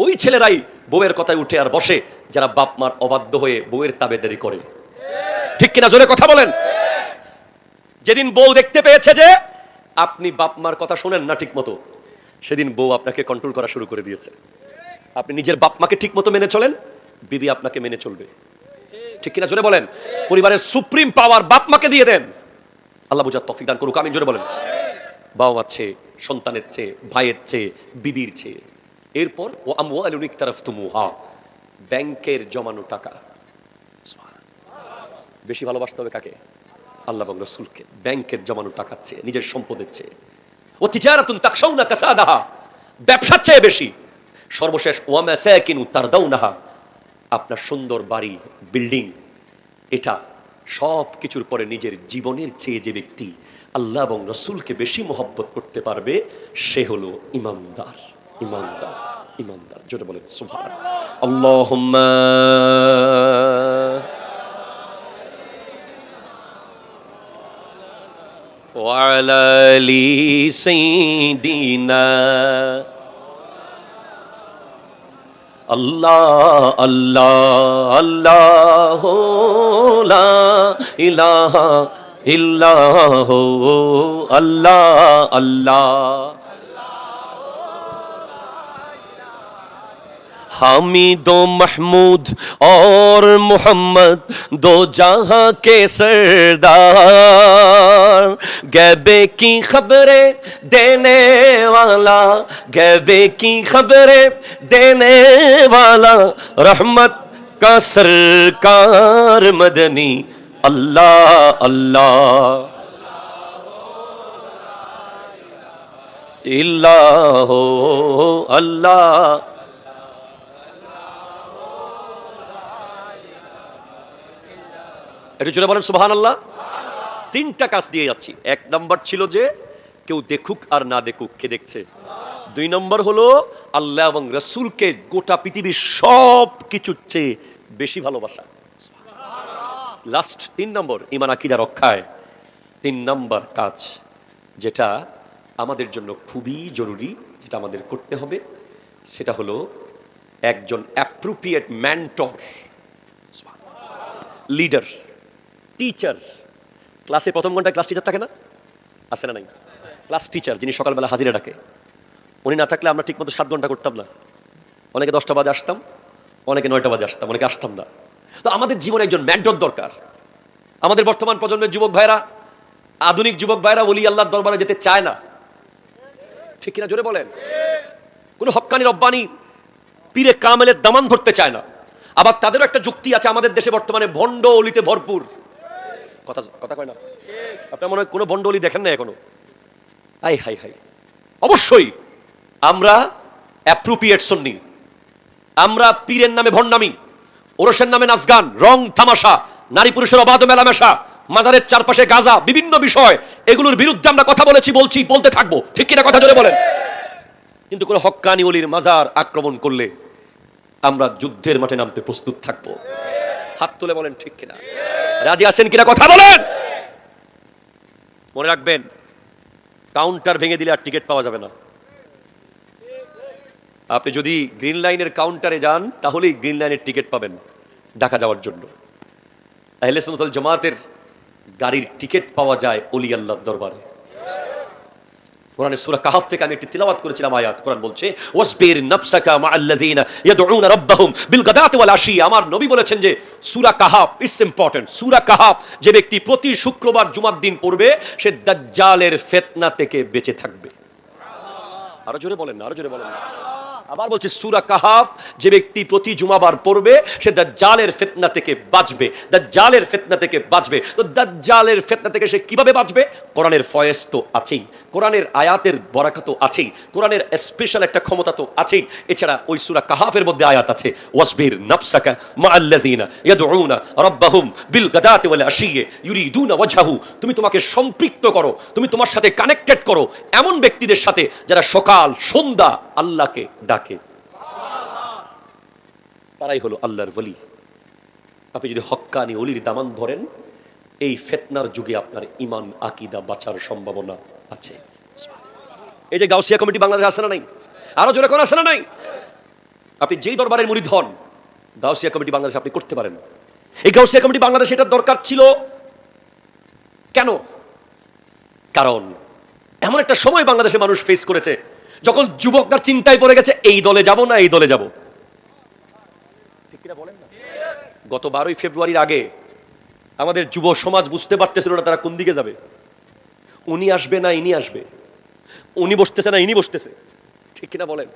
ওই ছেলেরাই বউয়ের কথায় উঠে আর বসে যারা বাপ মার অবাধ্য হয়ে বউয়ের তাবেদারি করে। ঠিক কিনা জোরে কথা বলেন। যেদিন বউ দেখতে পেয়েছে যে আপনি বাপ মার কথা শোনেন না ঠিক মতো, সেদিন বউ আপনাকে কন্ট্রোল করা শুরু করে দিয়েছে। আপনি নিজের বাপ মাকে ঠিক মতো মেনে চলেন, বিবি আপনাকে মেনে চলবে। ঠিক কিনা জোরে বলেন। পরিবারের সুপ্রিম পাওয়ার বাপ মাকে দিয়ে দেন। আল্লাহ বুঝার তৌফিক দান করুক, আমিন জোরে বলেন। বাবা মার চেয়ে, সন্তানের চেয়ে, ভাইয়ের চেয়ে, বিবির চেয়ে। এরপর ও আমওয়ালুন ইকতারাফতুমুহা, ব্যাংকের জমানো টাকা। বেশি ভালোবাসতে হবে কাকে? আল্লাহ এবং রাসূলকে। ব্যাংকের জমানো টাকার চেয়ে, নিজের সম্পদের চেয়ে। ও তিজারাতুন তাকশাউনা কাসাদাহা, ব্যবসার চেয়ে বেশি। সর্বশেষ ওয়া মাসাকিনু তারদাউনাহা, আপনার সুন্দর বাড়ি, বিল্ডিং, এটা সব কিছুর পরে নিজের জীবনের চেয়ে যে ব্যক্তি আল্লাহ এবং রাসূলকে বেশি মহব্বত করতে পারবে, সে হলো ইমানদার। ইমানদার, ইমানদার। জোরে বলেন সুবহানাল্লাহ। আল্লাহুম্মা ওয়া আলা আলি সাইয়্যিদিনা আল্লাহ আল্লাহ আল্লাহ লা ইলাহা ইল্লাহ আল্লাহ আল্লাহ। हामिद महमूद और मोहम्मद दो जहां के सरदार, गैबे की खबरें देने वाला, गैबे की खबरें देने वाला, रहमत का सरकार मदनी अल्लाह अल्लाह। इल्लाह अल्लाह। একটু জোরে বলেন সুবহানাল্লাহ। তিনটা কাজ দিয়ে যাচ্ছি। এক নম্বর ছিল যে কেউ দেখুক আর না দেখুক, কে দেখছে। দুই নম্বর হলো আল্লাহ এবং রাসূলকে গোটা পৃথিবীর সব কিছুর চেয়ে বেশি ভালোবাসা। লাস্ট 3 নম্বর ঈমান আকীদা রক্ষায় 3 নম্বর কাজ যেটা আমাদের জন্য খুবই জরুরি, যেটা আমাদের করতে হবে, সেটা হলো একজন অ্যাপ্রোপ্রিয়েট মেন্টর, লিডার, টিচার। ক্লাসে প্রথম ঘন্টায় ক্লাস টিচার থাকে না, আছে না নাই? ক্লাস টিচার যিনি সকালবেলা হাজিরা ডাকে, উনি না থাকলে আমরা ঠিকমতো 7 ঘন্টা করতাম না। অনেকে 10টা বাজে আসতাম, অনেকে 9টা বাজে আসতাম, অনেকে আসতাম না। তো আমাদের জীবনে একজন মেন্টর দরকার। আমাদের বর্তমান প্রজন্মের যুবক ভাইরা, আধুনিক যুবক ভাইরা ওলি আল্লাহর দরবারে যেতে চায় না, ঠিক কিনা জোরে বলেন? কোনো হক্কানি রব্বানি পীরে কামেলের দামান ধরতে চায় না। আবার তাদেরও একটা যুক্তি আছে, আমাদের দেশে বর্তমানে ভণ্ড অলিতে ভরপুর। কথা কথা কয় না? আপনার মনে হয় কোনো ভণ্ড অলি দেখেন না এখনো? I high high. অবশ্যই আমরা অ্যাপ্রোপ্রিয়েট সুন্নি, আমরা পীরের নামে ভণ্ডামি, ওরসের নামে নাচ গান, রং তামাশা, নারী পুরুষের অবাধ মেলামেশা, মাজারের চারপাশে গাজা, বিভিন্ন বিষয়, এগুলোর বিরুদ্ধে আমরা কথা বলেছি, বলছি, বলতে থাকবো, ঠিক কিনা কথা জোরে বলেন? কিন্তু কোনো হক্কানি অলির মাজার আক্রমণ করলে আমরা যুদ্ধের মাঠে নামতে প্রস্তুত থাকবো। হাত তুলে বলেন ঠিক কিনা? রাজি আছেন কিনা কথা বলেন? মনে রাখবেন, কাউন্টার ভেঙে দিলে আর টিকিট পাওয়া যাবে না। আপনি যদি গ্রিন লাইনের কাউন্টারে যান তাহলেই গ্রিন লাইনের টিকিট পাবেন ঢাকা যাওয়ার জন্য। আহলে সুন্নাত ওয়াল জামাতের গাড়ির টিকিট পাওয়া যায় ওলি আল্লাহর দরবারে। কোরআনের সূরা কাহফ থেকে আমি একটি তিলাওয়াত করেছিলাম আয়াত। কোরআন বলছে ওয়াসবির নাফসাকা মাআল্লাযিনা ইয়াদউনা রাব্বাহুম বিল গাদাতি ওয়াল আশি। আমার নবী বলেছেন যে সূরা কাহফ ইটস ইম্পর্টেন্ট। সূরা কাহফ যে ব্যক্তি প্রতি শুক্রবার জুমার দিন পড়বে সে দাজ্জালের ফিতনা থেকে বেঁচে থাকবে। আরো জোরে বলেন না, আরো জোরে বলেন না। আবার বলছে সূরা কাহফ যে ব্যক্তি প্রতি জুমাবার পড়বে সে দাজ্জালের ফিতনা থেকে বাঁচবে, দাজ্জালের ফিতনা থেকে বাঁচবে। তো দাজ্জালের ফিতনা থেকে সে কিভাবে বাঁচবে? কোরআনের ফয়েজ তো আছেই, কোরআনের আয়াতের বরাকত তো আছেই, কোরআনের স্পেশাল একটা ক্ষমতা তো আছেই। এছাড়া ওই সূরা কাহফের মধ্যে আয়াত আছে ওয়াসবির নাফসাকা মাআল্লাযিনা ইয়াদউনা রাব্বাহুম বিল গাদাতি ওয়াল আশি ইউরিদুনা ওয়াজহাহু। তুমি তোমাকে সম্পৃক্ত করো, তুমি তোমার সাথে কানেক্টেড করো এমন ব্যক্তিদের সাথে যারা সকাল সন্ধ্যা আল্লাহকে ডাকে, তারাই হলো আল্লাহর ওলি। আপনি যদি হক্কানি ওলির দামান ধরেন, এই ফিতনার যুগে আপনার ঈমান আকীদা বাঁচার সম্ভাবনা আছে। এই যে গাউসিয়া কমিটি বাংলাদেশে আছে না নাই? আরো জোরে কোন আছে না নাই? আপনি যেই দরবারের মুরিদ হন, গাউসিয়া কমিটি বাংলাদেশে আপনি করতে পারেন। এই গাউসিয়া কমিটি বাংলাদেশে এটার দরকার ছিল কেন? কারণ এমন একটা সময় বাংলাদেশে মানুষ ফেস করেছে যখন যুবকরা চিন্তায় পড়ে গেছে এই দলে যাব না এই দলে যাব। ঠিক কিনা বলেন না? গত 12ই ফেব্রুয়ারির আগে আমাদের যুব সমাজ বুঝতে পারতেছিল না তারা কোন দিকে যাবে। উনি আসবে না ইনি আসবে, উনি বসতেছে না ইনি বসতেছে, ঠিক কিনা বলেন?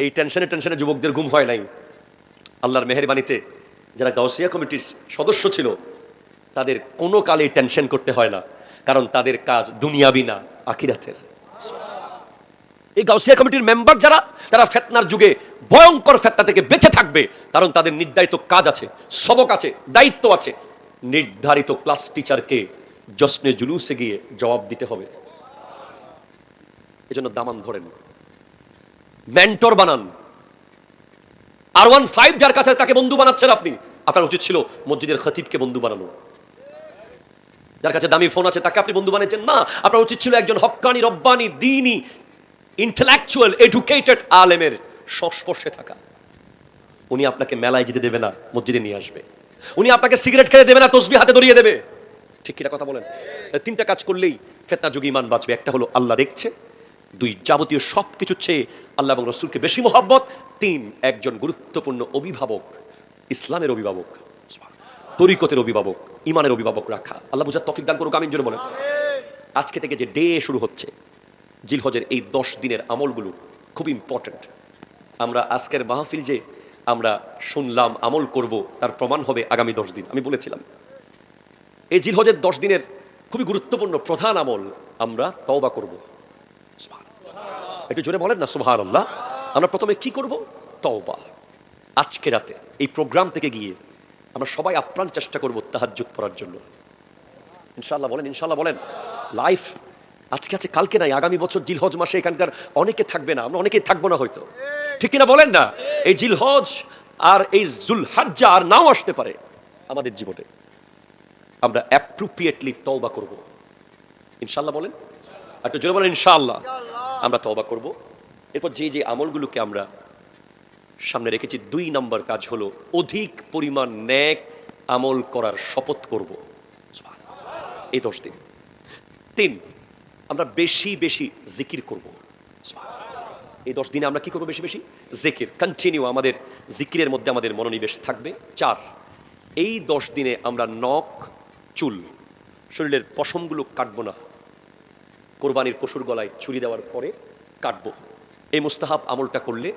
এই টেনশনে যুবকদের ঘুম হয় নাই। আল্লাহর মেহেরবানিতে যারা গাউসিয়া কমিটির সদস্য ছিল তাদের কোনো কালে টেনশন করতে হয় না, কারণ তাদের কাজ দুনিয়াবি না আখিরাতের। এই গাউসিয়া কমিটির মেম্বার যারা, তারা ফিতনার যুগে ভয়ঙ্কর ফিতনা থেকে বেঁচে থাকবে, কারণ তাদের নির্ধারিত কাজ আছে, সবক আছে, দায়িত্ব আছে। নির্ধারিত ক্লাস টিচারকে জশ্নে জুলুসে গিয়ে জবাব দিতে হবে। এজন্য দামান ধরেন, মেন্টর বানান। R15 যার কাছে তাকে বন্ধু বানাচ্ছেন আপনি, আপনার উচিত ছিল মসজিদের খতিবকে বন্ধু বানানো। যার কাছে দামি ফোন আছে তাকে আপনি বন্ধু বানিয়েছেন না, আপনার উচিত ছিল একজন হক্কানি রব্বানি দ্বীনি ইন্টেলেকচুয়াল এডুকেটেড আলেমের সংস্পর্শে থাকা। উনি আপনাকে মেলায় যেতে দেবে না, মসজিদে নিয়ে আসবে। উনি আপনাকে সিগারেট খেতে দেবে না, তসবিহ হাতে ধরিয়ে দেবে। ঠিক কিনা কথা বলেন? তিনটা কাজ করলেই ফেতনা যুগে ঈমান বাঁচবে। একটা হলো আল্লাহ দেখছে, দুই যাবতীয় সব কিছু চেয়ে আল্লাহ এবং রসুলকে বেশি মহাব্বত, তিন একজন গুরুত্বপূর্ণ অভিভাবক, ইসলামের অভিভাবক, তরিকতের অভিভাবক, ইমানের অভিভাবক রাখা। আল্লাহ বুঝার তৌফিক দান করুক, আমিন জোরে বলেন। আজকে থেকে যে ডে শুরু হচ্ছে জিলহজের এই 10 দিনের আমলগুলো খুব ইম্পর্ট্যান্ট। আমরা আজকের মাহফিল যে আমরা শুনলাম, আমল করব, তার প্রমাণ হবে আগামী 10 দিন। আমি বলেছিলাম এই জিলহজের 10 দিনের খুবই গুরুত্বপূর্ণ প্রধান আমল, আমরা তওবা করব। একটু জোরে বলেন না সুবহানাল্লাহ। আমরা প্রথমে কি করব? তওবা। আজকে রাতে এই প্রোগ্রাম থেকে গিয়ে আমরা সবাই আপ্রাণ চেষ্টা করব তাহাজ্জুদ পড়ার জন্য। ইনশাআল্লাহ বলেন, ইনশাআল্লাহ বলেন। লাইফ আজকে আছে, কালকে নাই। আগামী বছর জিলহজ মাসে এখানকার অনেকে থাকবে না, আমরা অনেকেই থাকবো না হয়তো, ঠিক কিনা বলেন না? এই জিলহজ আর এই জুলহাজ্জা আর নাও আসতে পারে আমাদের জীবনে। আমরা অ্যাপ্রোপ্রিয়েটলি তওবা করব ইনশাআল্লাহ বলেন। একটু জোরে বলেন ইনশাআল্লাহ। আমরা তওবা করব। এরপর যে যে আমলগুলোকে আমরা সামনে রেখেছি, 2 নম্বর কাজ হলো অধিক পরিমাণ নেক আমল করার শপথ করব এই 10 দিন। 3, আমরা বেশি বেশি জিকির করব এই 10 দিনে। আমরা কি করব? বেশি বেশি জিকির, কন্টিনিউ আমাদের জিকিরের মধ্যে আমাদের মনোনিবেশ থাকবে। 4, এই 10 দিনে আমরা নখ, চুল, শরীরের পশমগুলো কাটবো না। কোরবানির পশুর গলায় ছুরি দেওয়ার পরে কাটবো। এই মুস্তাহাব আমলটা করলে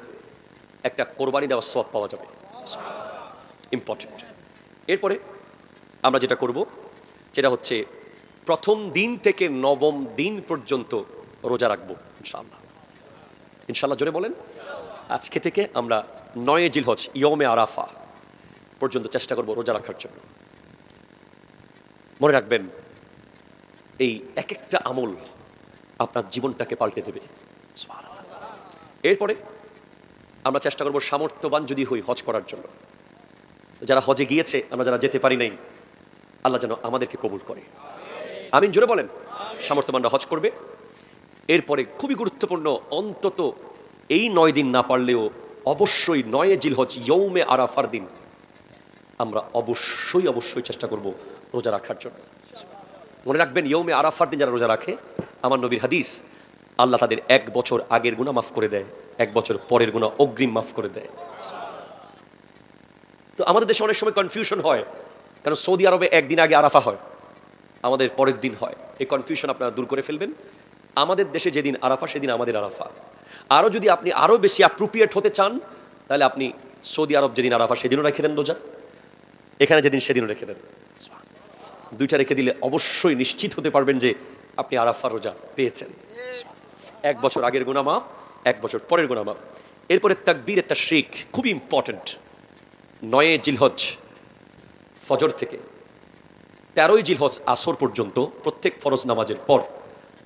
একটা কোরবানি দেওয়ার সওয়াব পাওয়া যাবে, ইম্পর্টেন্ট। এরপরে আমরা যেটা করব সেটা হচ্ছে প্রথম দিন থেকে 9ম দিন পর্যন্ত রোজা রাখবো ইনশাআল্লাহ। ইনশাআল্লাহ জোরে বলেন। আজকে থেকে আমরা 9 জিলহজ ইয়মে আরাফা পর্যন্ত চেষ্টা করব রোজা রাখার জন্য। মনে রাখবেন এই এক একটা আমল আপনার জীবনটাকে পাল্টে দেবে। এরপরে আমরা চেষ্টা করব সামর্থ্যবান যদি হই হজ করার জন্য। যারা হজে গিয়েছে, আমরা যারা যেতে পারি নাই, আল্লাহ যেন আমাদেরকে কবুল করে, আমিন জোরে বলেন। সামর্থ্যবানরা হজ করবে। এরপরে খুবই গুরুত্বপূর্ণ, অন্তত এই 9 দিন না পারলেও অবশ্যই 9 জিলহজ ইয়ৌমে আরাফার দিন আমরা অবশ্যই অবশ্যই চেষ্টা করব রোজা রাখার জন্য। মনে রাখবেন ইয়ৌমে আরাফার দিন যারা রোজা রাখে, আমার নবীর হাদিস, আল্লাহ তাদের 1 বছর আগের গুনাহ মাফ করে দেয়, 1 বছর পরের গুনাহ অগ্রিম মাফ করে দেয়। তো আমাদের দেশে অনেক সময় কনফিউশন হয়, কারণ সৌদি আরবে একদিন আগে আরাফা হয়, আমাদের পরের দিন হয়। এই কনফিউশন আপনারা দূর করে ফেলবেন। আমাদের দেশে যেদিন আরাফা সেদিন আমাদের আরাফা। আরও যদি আপনি আরও বেশি অ্যাপ্রোপ্রিয়েট হতে চান, তাহলে আপনি সৌদি আরব যেদিন আরাফা সেদিনও রেখে দেন রোজা, এখানে যেদিন সেদিনও রেখে দেন। 2টা রেখে দিলে অবশ্যই নিশ্চিত হতে পারবেন যে আপনি আরাফা রোজা পেয়েছেন। 1 বছর আগের গুনাহ মাফ, 1 বছর পরের গুনাহ মাফ। এরপরে তাকবীরে তাশরিক খুবই ইম্পর্টেন্ট। 9 জিলহজ ফজর থেকে 13 জিলহজ আসর পর্যন্ত প্রত্যেক ফরজ নামাজের পর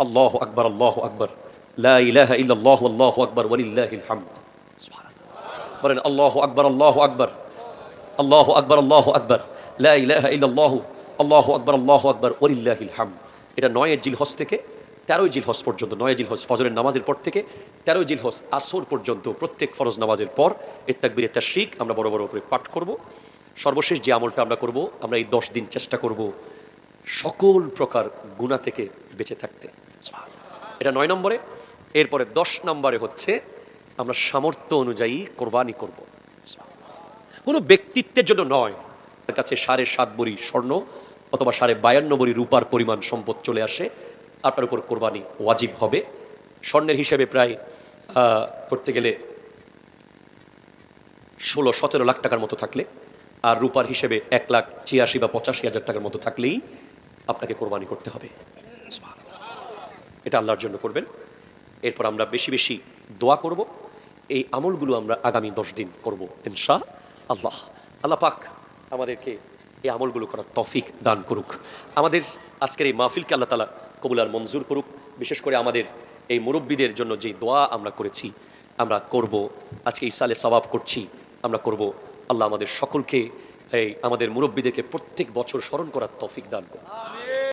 আল্লাহু আকবার, আল্লাহু আকবার, লা ইলাহা ইল্লাল্লাহু আল্লাহু আকবার ওয়ালিল্লাহিল হামদ। সুবহানাল্লাহ বলেন, আল্লাহু আকবার, আল্লাহু আকবার, আল্লাহু আকবার, আল্লাহু আকবার, লা ইলাহা ইল্লাল্লাহু আল্লাহু আকবার, আল্লাহু আকবার ওয়ালিল্লাহিল হামদ। এটা 9 জিলহজ থেকে 13 জিলহজ পর্যন্ত। 9 জিলহজ ফজরের নামাজের পর থেকে 13 জিলহজ আসর পর্যন্ত প্রত্যেক ফরজ নামাজের পর এই তাকবীরে তাশরিক আমরা বড় বড় করে পাঠ করব। সর্বশেষ যে আমলটা আমরা করব, আমরা এই 10 দিন চেষ্টা করব সকল প্রকার গুনাহ থেকে বেঁচে থাকতে। এটা 9 নম্বরে। এরপরে 10 নম্বরে হচ্ছে আমরা সামর্থ্য অনুযায়ী কোরবানি করব। কোনো ব্যক্তিত্বের জন্য নয়, তার কাছে 7.5 ভরি স্বর্ণ অথবা 52.5 ভরি রূপার পরিমাণ সম্পদ চলে আসে, আপনার উপর কোরবানি ওয়াজিব হবে। স্বর্ণের হিসেবে প্রায় করতে গেলে 16-17 লাখ টাকার মতো থাকলে, আর রূপার হিসেবে 1,86,000 বা 85,000 টাকার মতো থাকলেই আপনাকে কোরবানি করতে হবে। এটা আল্লাহর জন্য করবেন। এরপর আমরা বেশি বেশি দোয়া করব। এই আমলগুলো আমরা আগামী 10 দিন করব ইনশাআল্লাহ। আল্লাহ পাক আমাদেরকে এই আমলগুলো করার তৌফিক দান করুক। আমাদের আজকের এই মাহফিলকে আল্লাহ তাআলা কবুল আর মঞ্জুর করুক। বিশেষ করে আমাদের এই মুরব্বীদের জন্য যে দোয়া আমরা করেছি, আমরা করব। আজকে ইসালে সওয়াব করছি, আমরা করব। আল্লাহ আমাদের সকলকে, এই আমাদের মুরব্বীদেরকে প্রত্যেক বছর স্মরণ করার তৌফিক দান করুন।